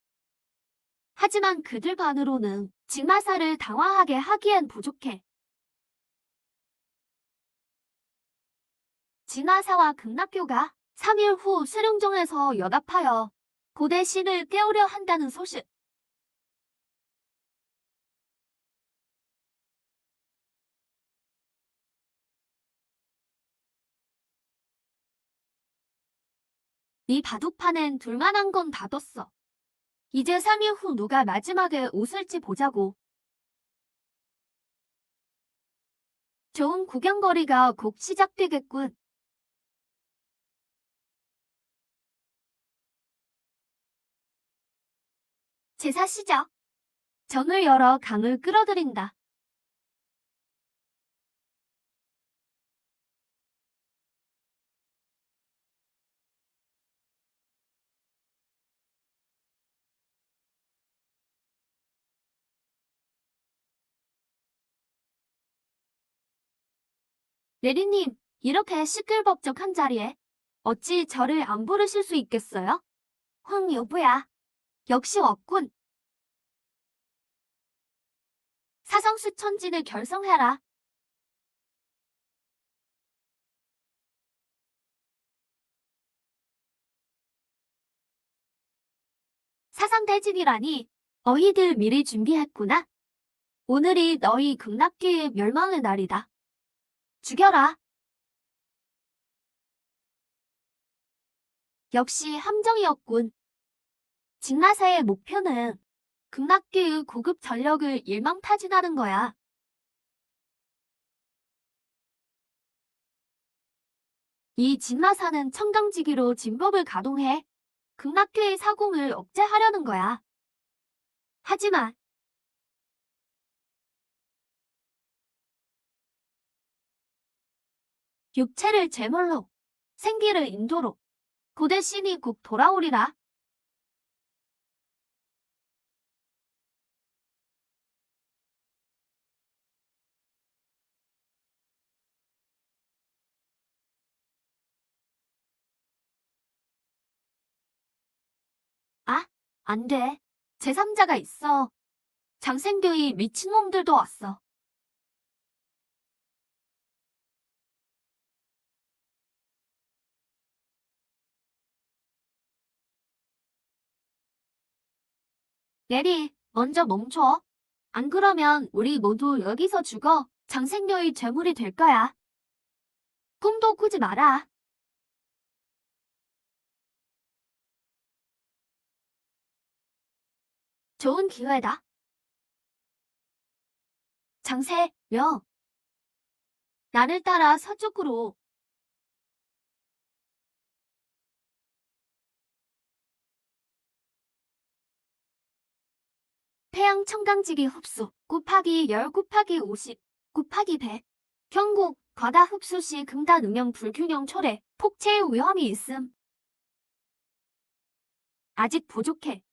S1: 하지만 그들만으로는 진마사를 당황하게 하기엔 부족해. 진화사와 극락교가 3일 후 수룡정에서 연합하여 고대 신을 깨우려 한다는 소식. 네 바둑판엔 둘만한 건 다 뒀어. 이제 3일 후 누가 마지막에 웃을지 보자고. 좋은 구경거리가 곧 시작되겠군. 제사 시작. 정을 열어 강을 끌어들인다. 내리님, 이렇게 시끌벅적한 자리에 어찌 저를 안 부르실 수 있겠어요? 여보야. 역시 왔군. 사성수 천진을 결성해라. 사상대진이라니 너희들 미리 준비했구나. 오늘이 너희 극락기의 멸망의 날이다. 죽여라. 역시 함정이었군. 진나사의 목표는 극락기의 고급 전력을 일망타진하는 거야. 이 진나사는 청강지기로 진법을 가동해 극락기의 사공을 억제하려는 거야. 하지만 육체를 제물로, 생기를 인도로 고대 신이 곧 돌아오리라. 아, 안 돼. 제3자가 있어. 장생교의 미친놈들도 왔어. 내리, 먼저 멈춰. 안 그러면 우리 모두 여기서 죽어. 장생녀의 죄물이 될 거야. 꿈도 꾸지 마라. 좋은 기회다. 장세, 며. 나를 따라 서쪽으로. 태양 청강지기 흡수 곱하기 열 곱하기 50 곱하기 100. 경고, 과다 흡수 시 금단 음영 불균형 초래, 폭체의 위험이 있음. 아직 부족해.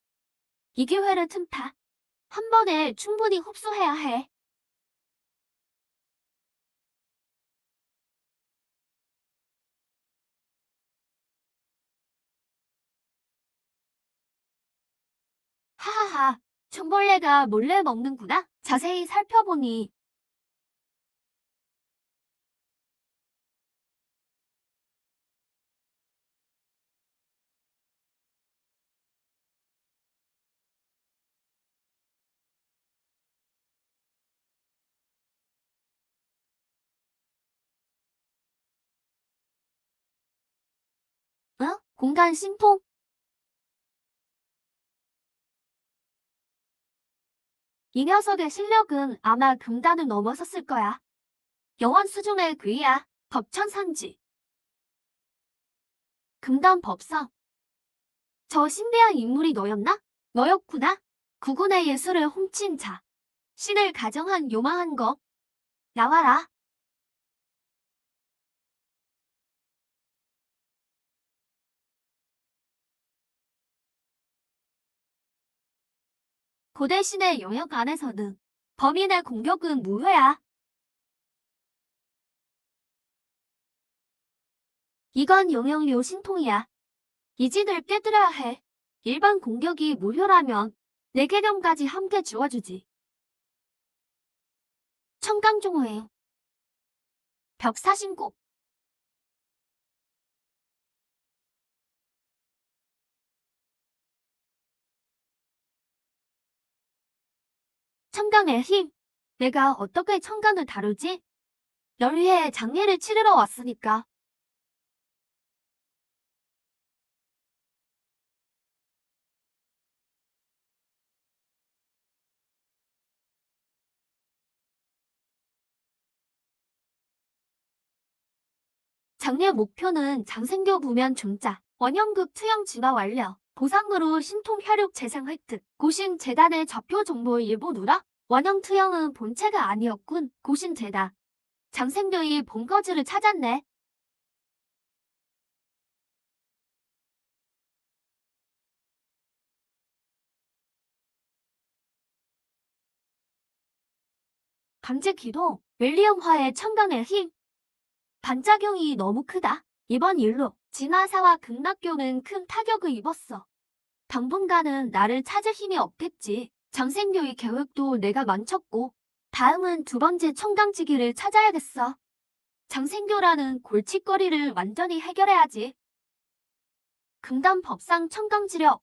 S1: 이 기회를 틈타. 한 번에 충분히 흡수해야 해. 하하하, 총벌레가 몰래 먹는구나. 자세히 살펴보니 공간 신통? 이 녀석의 실력은 아마 금단을 넘어섰을 거야. 영원 수준의 귀야. 법천상지. 금단 법상. 저 신비한 인물이 너였나? 너였구나. 구군의 예술을 훔친 자. 신을 가정한 요망한 거. 나와라. 고대 신의 영역 안에서는 범인의 공격은 무효야. 이건 영역료 신통이야. 이 진을 깨뜨려야 해. 일반 공격이 무효라면 내 개념까지 함께 지워주지. 청강종호예요. 벽사신곡. 청강의 힘. 내가 어떻게 청강을 다루지? 널 위해 장례를 치르러 왔으니까. 장례 목표는 장생교 부면 중자, 원형급 투영 진화 완료, 보상으로 신통 혈육 재생 획득, 고신 재단의 좌표 정보 일부 누락, 원형 투영은 본체가 아니었군. 고신 재단. 장생교의 본거지를 찾았네. 강제 기동, 웰리엄화의 청강의 힘. 반작용이 너무 크다. 이번 일로 진화사와 극락교는 큰 타격을 입었어. 당분간은 나를 찾을 힘이 없겠지. 장생교의 계획도 내가 망쳤고, 다음은 두 번째 청강지기를 찾아야겠어. 장생교라는 골칫거리를 완전히 해결해야지. 금단법상 청강지력.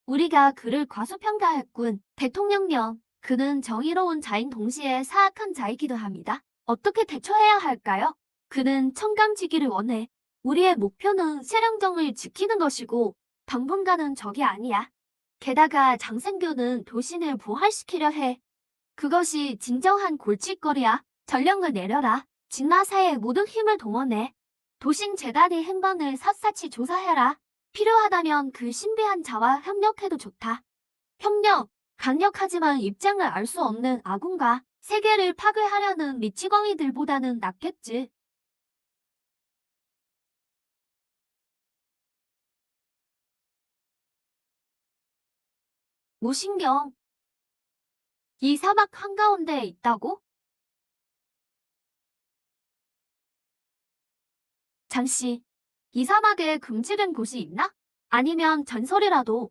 S1: 우리가 그를 과소평가했군. 대통령령, 그는 정의로운 자인 동시에 사악한 자이기도 합니다. 어떻게 대처해야 할까요? 그는 청강지기를 원해. 우리의 목표는 세령정을 지키는 것이고 당분간은 적이 아니야. 게다가 장생교는 도신을 부활시키려 해. 그것이 진정한 골칫거리야. 전령을 내려라. 진나사의 모든 힘을 동원해. 도신 재단의 행방을 샅샅이 조사해라. 필요하다면 그 신비한 자와 협력해도 좋다. 협력, 강력하지만 입장을 알 수 없는 아군과 세계를 파괴하려는 미치광이들보다는 낫겠지. 무신경, 이 사막 한가운데에 있다고? 잠시, 이 사막에 금지된 곳이 있나? 아니면 전설이라도.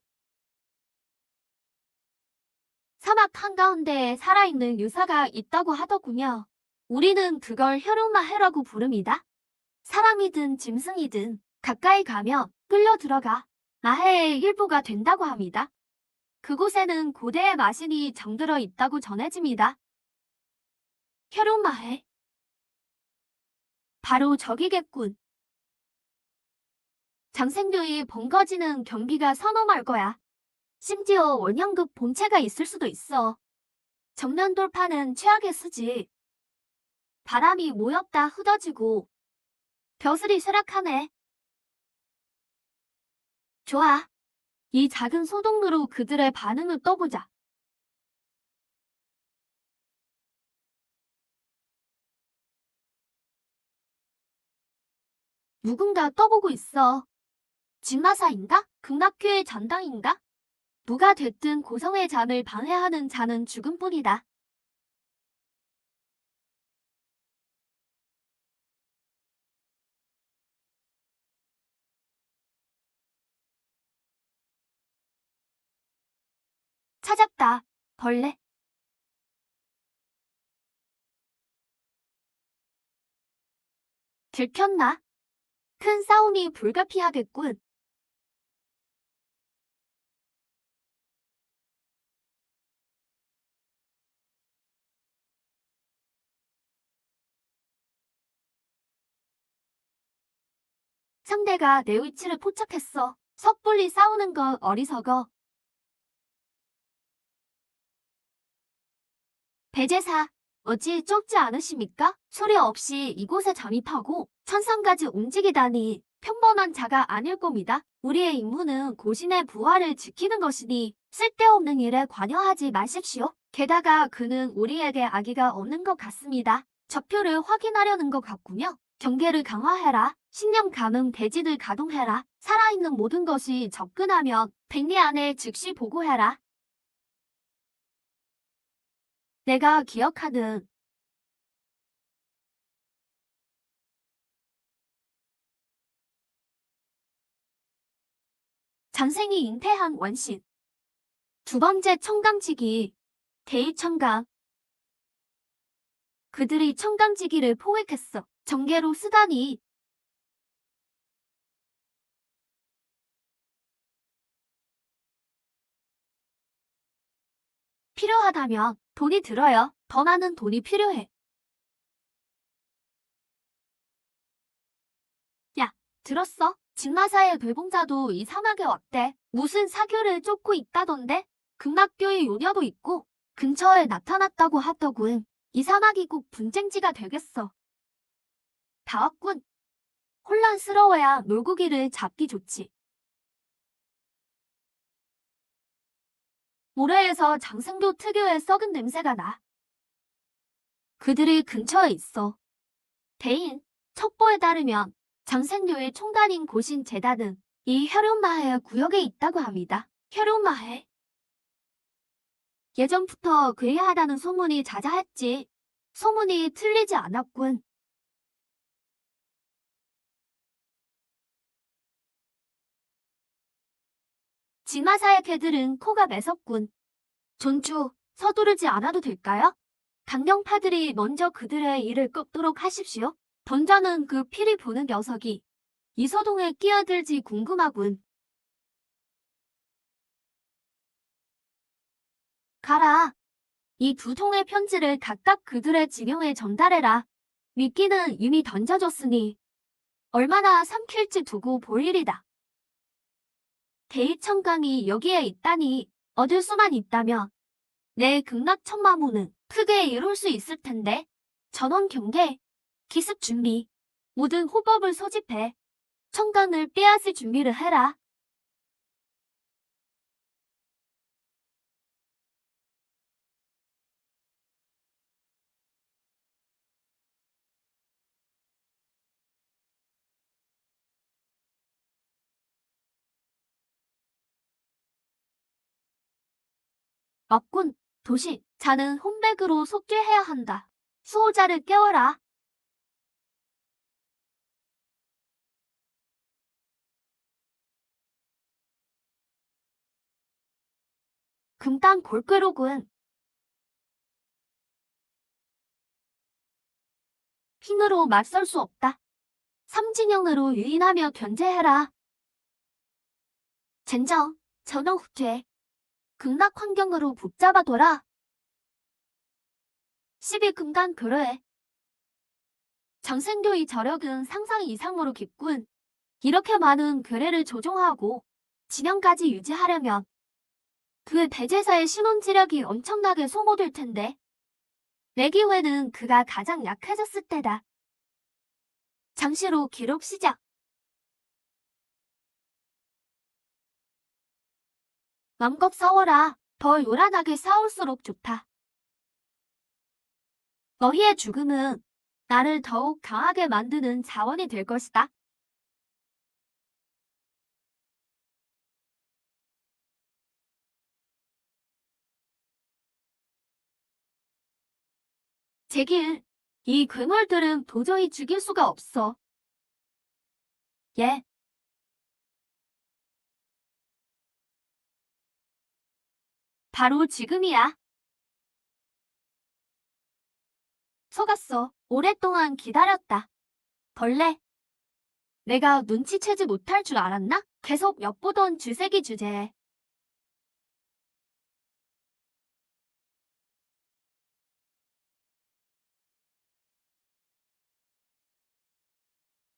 S1: 사막 한가운데에 살아있는 유사가 있다고 하더군요. 우리는 그걸 혈우마해라고 부릅니다. 사람이든 짐승이든 가까이 가면 끌려 들어가 마해의 일부가 된다고 합니다. 그곳에는 고대의 마신이 정들어 있다고 전해집니다. 혈우마해. 바로 저기겠군. 장생교의 번거지는 경비가 선엄할 거야. 심지어 원형급 본체가 있을 수도 있어. 정면 돌파는 최악의 수지. 바람이 모였다 흐더지고 벼슬이 쇠락하네. 좋아. 이 작은 소동으로 그들의 반응을 떠보자. 누군가 떠보고 있어. 진마사인가? 극락교의 전당인가? 누가 됐든 고성의 잠을 방해하는 자는 죽음뿐이다. 찾았다. 벌레. 들켰나? 큰 싸움이 불가피하겠군. 상대가 내 위치를 포착했어. 섣불리 싸우는 건 어리석어. 배제사, 어찌 좁지 않으십니까? 소리 없이 이곳에 잠입하고 천상까지 움직이다니 평범한 자가 아닐 겁니다. 우리의 임무는 고신의 부활을 지키는 것이니 쓸데없는 일에 관여하지 마십시오. 게다가 그는 우리에게 악의가 없는 것 같습니다. 좌표를 확인하려는 것 같군요. 경계를 강화해라. 신념 가능 대지를 가동해라. 살아있는 모든 것이 접근하면 100리 안에 즉시 보고해라. 내가 기억하는 장생이 잉태한 원신. 두 번째 청강지기, 대이청강. 그들이 청강지기를 포획했어. 정계로 쓰다니. 필요하다면 돈이 들어요. 더 많은 돈이 필요해. 야, 들었어? 진마사의 괴봉자도 이 사막에 왔대. 무슨 사교를 쫓고 있다던데? 극락교의 요녀도 있고 근처에 나타났다고 하더군. 이 사막이 꼭 분쟁지가 되겠어. 다 왔군. 혼란스러워야 물고기를 잡기 좋지. 모래에서 장생도 특유의 썩은 냄새가 나. 그들이 근처에 있어. 대인, 첩보에 따르면 장생교의 총단인 고신 제단은 이 혈육마해 구역에 있다고 합니다. 혈육마해. 예전부터 괴이하다는 소문이 자자했지. 소문이 틀리지 않았군. 진화사의 개들은 코가 매섭군. 존주, 서두르지 않아도 될까요? 강경파들이 먼저 그들의 일을 꺾도록 하십시오. 던자는 그 피리 보는 녀석이 이소동에 끼어들지 궁금하군. 가라. 이 두 통의 편지를 각각 그들의 진영에 전달해라. 미끼는 이미 던져줬으니 얼마나 삼킬지 두고 볼 일이다. 대이청강이 여기에 있다니 얻을 수만 있다면 내 극락천마무는 크게 이룰 수 있을 텐데. 전원 경계, 기습 준비, 모든 호법을 소집해 청강을 빼앗을 준비를 해라. 맞군. 도시, 자는 혼백으로 속죄해야 한다. 수호자를 깨워라. 금단 골괴로군. 힘으로 맞설 수 없다. 삼진영으로 유인하며 견제해라. 젠정, 전어후퇴. 극락 환경으로 붙잡아둬라. 12금단 교례. 장생교의 저력은 상상 이상으로 깊군. 이렇게 많은 괴뢰를 조종하고 진영까지 유지하려면 그 대제사의 신혼지력이 엄청나게 소모될 텐데. 내 기회는 그가 가장 약해졌을 때다. 장시로 기록 시작. 맘껏 싸워라. 더 요란하게 싸울수록 좋다. 너희의 죽음은 나를 더욱 강하게 만드는 자원이 될 것이다. 제길, 이 괴물들은 도저히 죽일 수가 없어. 예, 바로 지금이야. 속았어. 오랫동안 기다렸다. 벌레, 내가 눈치채지 못할 줄 알았나? 계속 엿보던 주색이 주제에.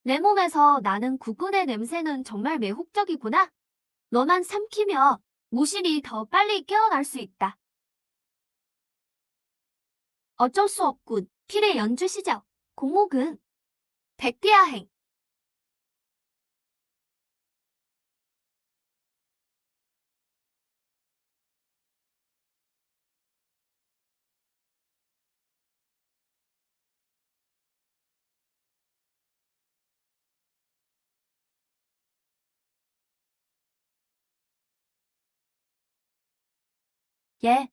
S1: 내 몸에서 나는 국군의 냄새는 정말 매혹적이구나. 너만 삼키면 무실이 더 빨리 깨어날 수 있다. 어쩔 수 없군. 필의 연주 시작. 공목은 백기야행. 예.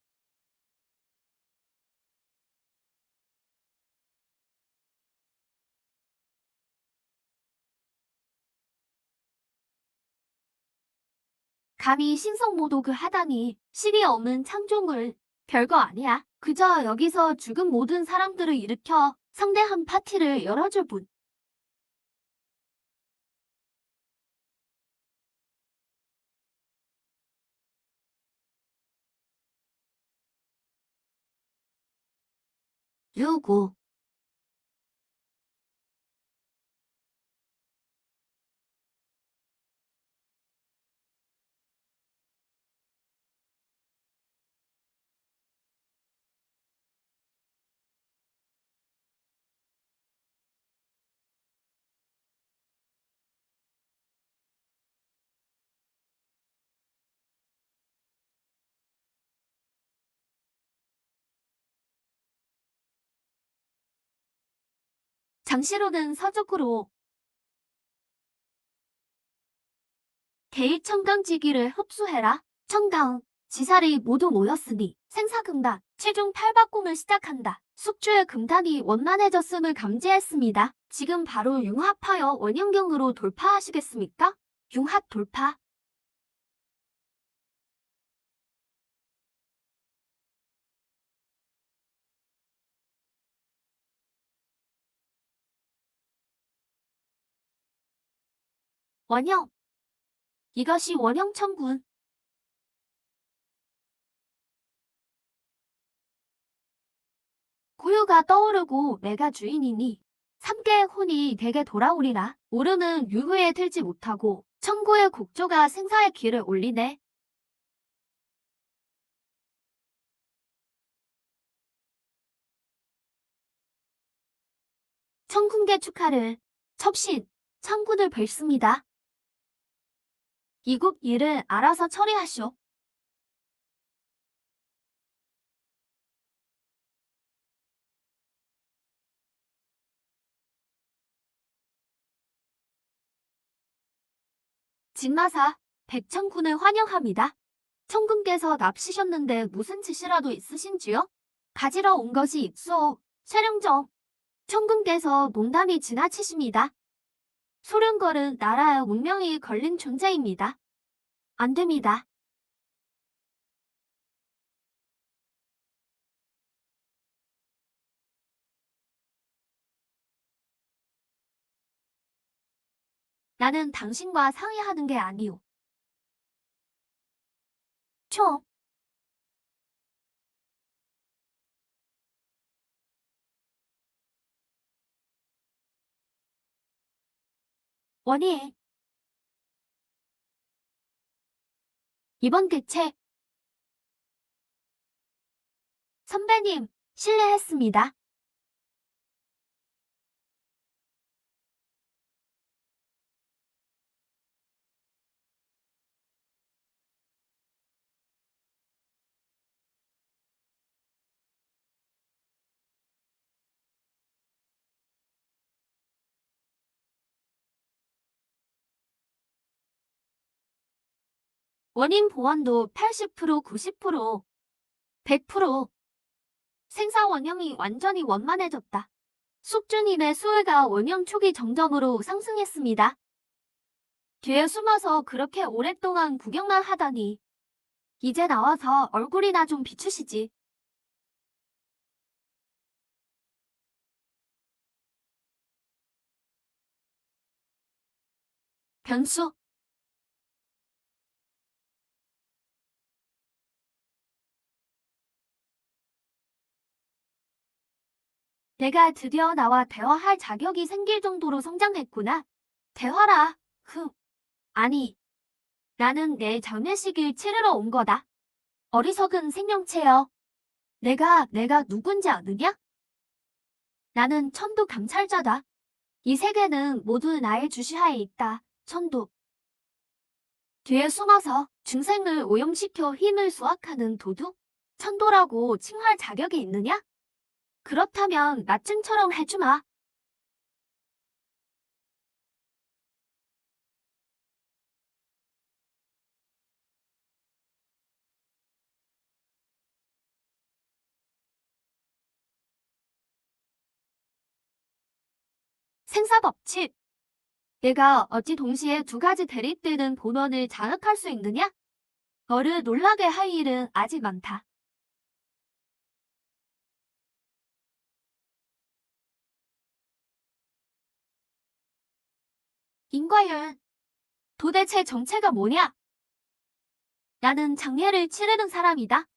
S1: 감히 신성모독을 하다니 실이 없는 창조물. 별거 아니야. 그저 여기서 죽은 모든 사람들을 일으켜 성대한 파티를 열어줄 뿐. 유고. 장시로는 서쪽으로 개입청강지기를 흡수해라. 청강, 지살이 모두 모였으니 생사금단, 최종 탈바꿈을 시작한다. 숙주의 금단이 원만해졌음을 감지했습니다. 지금 바로 융합하여 원형경으로 돌파하시겠습니까? 융합 돌파. 원형. 이것이 원형천군. 고유가 떠오르고 내가 주인이니 3개의 혼이 대개 돌아오리라. 오르는 유후에 들지 못하고 천구의 곡조가 생사의 길을 올리네. 천군계 축하를 첩신, 천군을 뵙습니다. 이국 일을 알아서 처리하시오. 진마사, 백천군을 환영합니다. 천군께서 납치셨는데 무슨 짓이라도 있으신지요? 가지러 온 것이 있소. 촬영정. 천군께서 농담이 지나치십니다. 소련걸은 나라의 운명이 걸린 존재입니다. 안 됩니다. 나는 당신과 상의하는 게 아니오. 총. 원희. 이번 대책. 선배님, 실례했습니다. 원인 보완도 80%, 90%, 100%. 생사 원형이 완전히 원만해졌다. 숙주님의 수혜가 원형 초기 정점으로 상승했습니다. 뒤에 숨어서 그렇게 오랫동안 구경만 하다니. 이제 나와서 얼굴이나 좀 비추시지. 변수. 내가 드디어 나와 대화할 자격이 생길 정도로 성장했구나. 대화라. 아니, 나는 내 장례식을 치르러 온 거다. 어리석은 생명체여. 내가 누군지 아느냐? 나는 천도 감찰자다. 이 세계는 모두 나의 주시하에 있다. 천도. 뒤에 숨어서 중생을 오염시켜 힘을 수확하는 도둑? 천도라고 칭할 자격이 있느냐? 그렇다면 나쯤처럼 해주마. 생사법칙. 내가 어찌 동시에 두 가지 대립되는 본원을 장악할 수 있느냐? 너를 놀라게 할 일은 아직 많다. 인과율. 도대체 정체가 뭐냐? 나는 장례를 치르는 사람이다.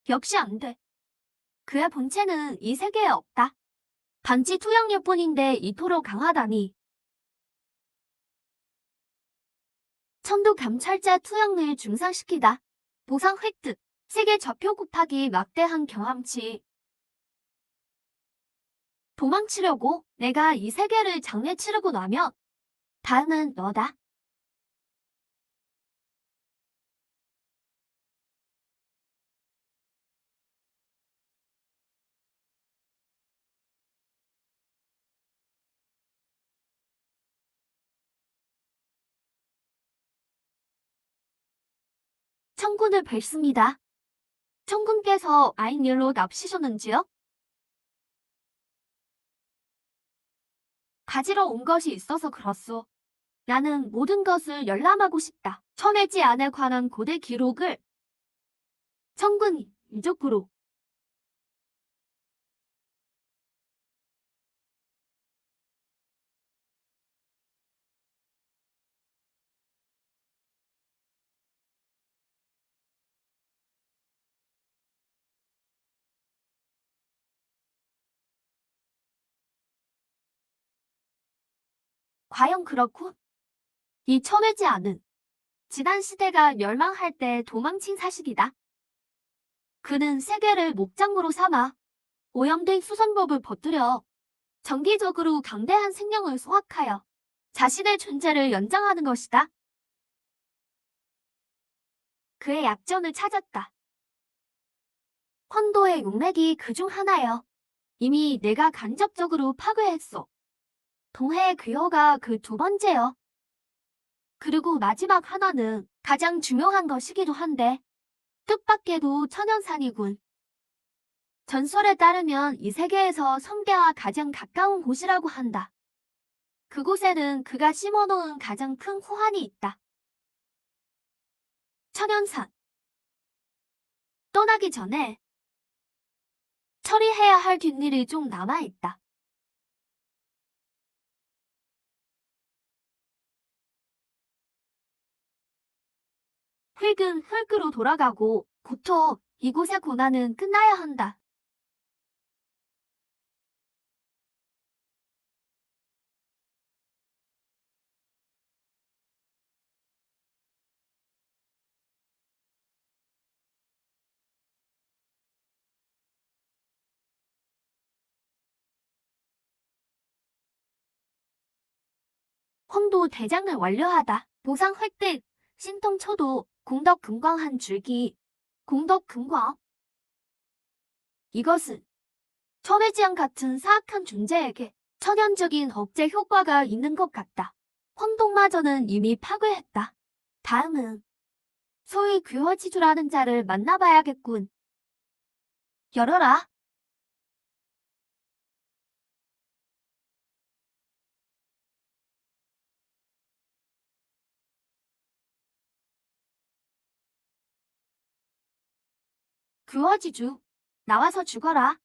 S1: 역시 안 돼. 그의 본체는 이 세계에 없다. 단지 투영일 뿐인데 이토록 강하다니. 천도 감찰자 투영을 중상시키다. 보상 획득. 세계 좌표 곱하기 막대한 경험치. 도망치려고 내가 이 세계를 장례 치르고 나면 다음은 너다. 청군을 뵙습니다. 청군께서 아인일로 납치셨는지요? 가지러 온 것이 있어서 그렇소. 나는 모든 것을 열람하고 싶다. 천해지 안에 관한 고대 기록을. 청군 이쪽으로. 과연 그렇고? 이 천해지 안은 지난 시대가 멸망할 때 도망친 사식이다. 그는 세계를 목장으로 삼아 오염된 수선법을 퍼뜨려 정기적으로 강대한 생명을 소학하여 자신의 존재를 연장하는 것이다. 그의 약점을 찾았다. 헌도의 용맥이 그중 하나여. 이미 내가 간접적으로 파괴했어. 동해의 귀호가 그 두 번째여. 그리고 마지막 하나는 가장 중요한 것이기도 한데 뜻밖에도 천연산이군. 전설에 따르면 이 세계에서 성계와 가장 가까운 곳이라고 한다. 그곳에는 그가 심어놓은 가장 큰 호환이 있다. 천연산. 떠나기 전에 처리해야 할 뒷일이 좀 남아있다. 흙은 흙으로 돌아가고 고토 이곳의 고난은 끝나야 한다. 험도 대장을 완료하다. 보상 획득. 신통초도 공덕금광 한 줄기. 공덕금광. 이것은 천혜지향 같은 사악한 존재에게 천연적인 억제 효과가 있는 것 같다. 혼동마저는 이미 파괴했다. 다음은 소위 귀허지주라는 자를 만나봐야겠군. 열어라. 귀허지주. 나와서 죽어라.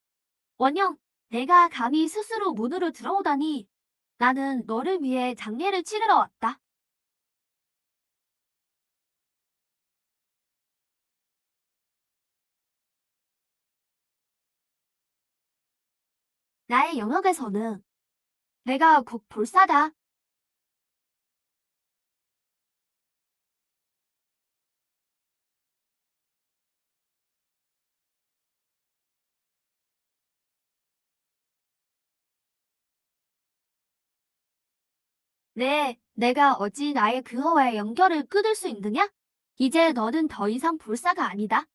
S1: 원영, 내가 감히 스스로 문으로 들어오다니. 나는 너를 위해 장례를 치르러 왔다. 나의 영역에서는 내가 곧 불사다. 네, 내가 어찌 나의 그허와의 연결을 끊을 수 있느냐? 이제 너는 더 이상 불사가 아니다.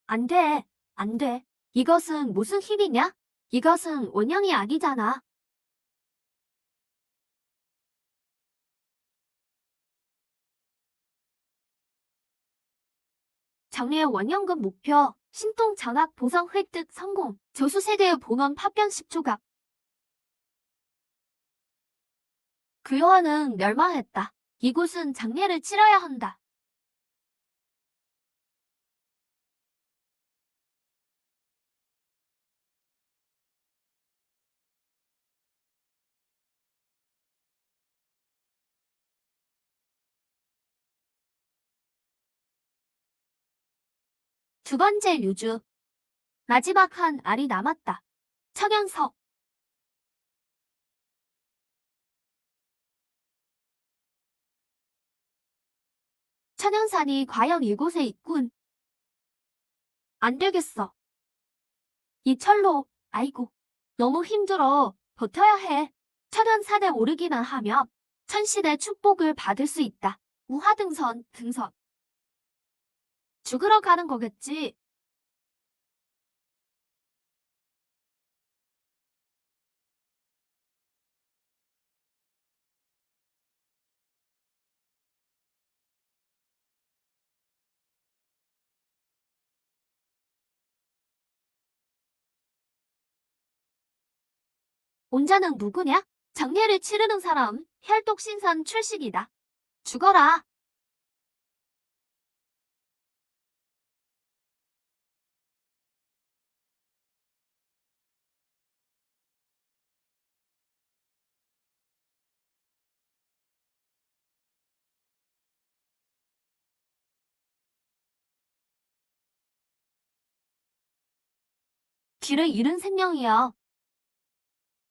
S1: 안 돼, 안 돼. 이것은 무슨 힘이냐? 이것은 원형이 아니잖아. 장래의 원형급 목표, 신통 장학 보상 획득 성공, 저수세대의 본원 파견 10조각. 그 여왕은 멸망했다. 이곳은 장례를 치러야 한다. 두 번째 류주. 마지막 한 알이 남았다. 청양석. 천연산이 과연 이곳에 있군. 안 되겠어. 이 철로, 아이고, 너무 힘들어. 버텨야 해. 천연산에 오르기만 하면 천신의 축복을 받을 수 있다. 우화등선, 등선. 죽으러 가는 거겠지. 온자는 누구냐? 장례를 치르는 사람, 혈독신선 출신이다. 죽어라. 길을 잃은 생명이여.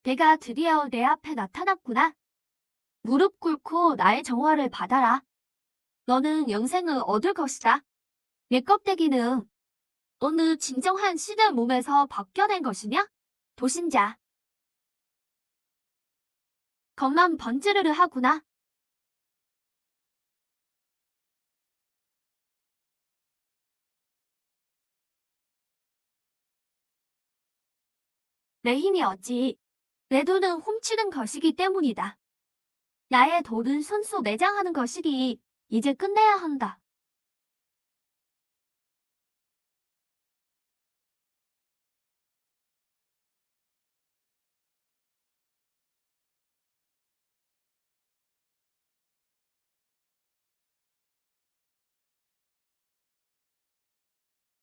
S1: 내가 드디어 내 앞에 나타났구나. 무릎 꿇고 나의 정화를 받아라. 너는 영생을 얻을 것이다. 내 껍데기는 어느 진정한 신의 몸에서 벗겨낸 것이냐? 도신자. 겉만 번지르르 하구나. 내 힘이 어찌 내 돈은 훔치는 것이기 때문이다. 나의 돈은 손수 매장하는 것이니 이제 끝내야 한다.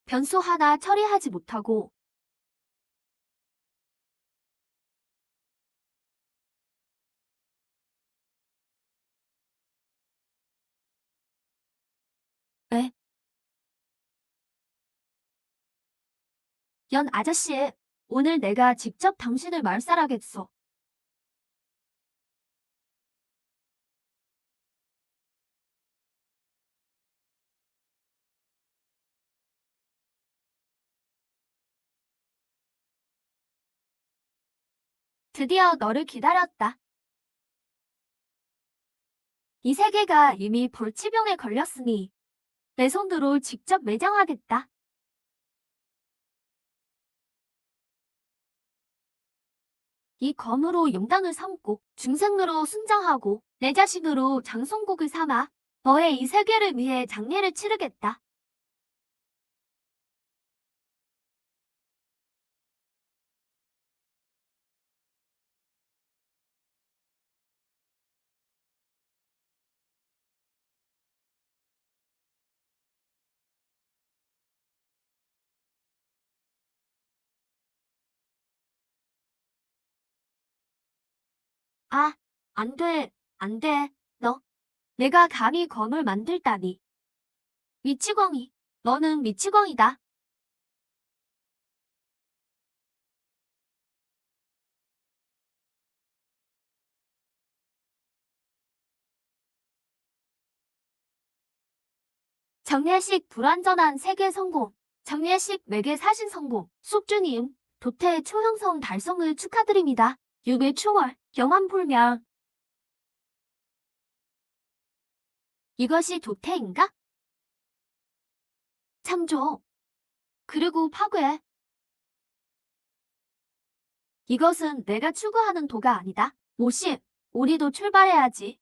S1: 변수 하나 처리하지 못하고 왜? 연 아저씨, 오늘 내가 직접 당신을 말살하겠소. 드디어 너를 기다렸다. 이 세계가 이미 불치병에 걸렸으니 내 손으로 직접 매장하겠다. 이 검으로 용당을 삼고 중생으로 순장하고 내 자신으로 장송국을 삼아 너의 이 세계를 위해 장례를 치르겠다. 아, 안 돼, 안 돼, 너. 내가 감히 검을 만들다니. 미치광이, 너는 미치광이다. 정례식 불완전한 세계 성공, 정례식 외계 사신 성공, 숙주님, 도태 초형성 달성을 축하드립니다. 6일 초월, 영암불멸. 이것이 도태인가? 참조. 그리고 파괴. 이것은 내가 추구하는 도가 아니다. 50, 우리도 출발해야지.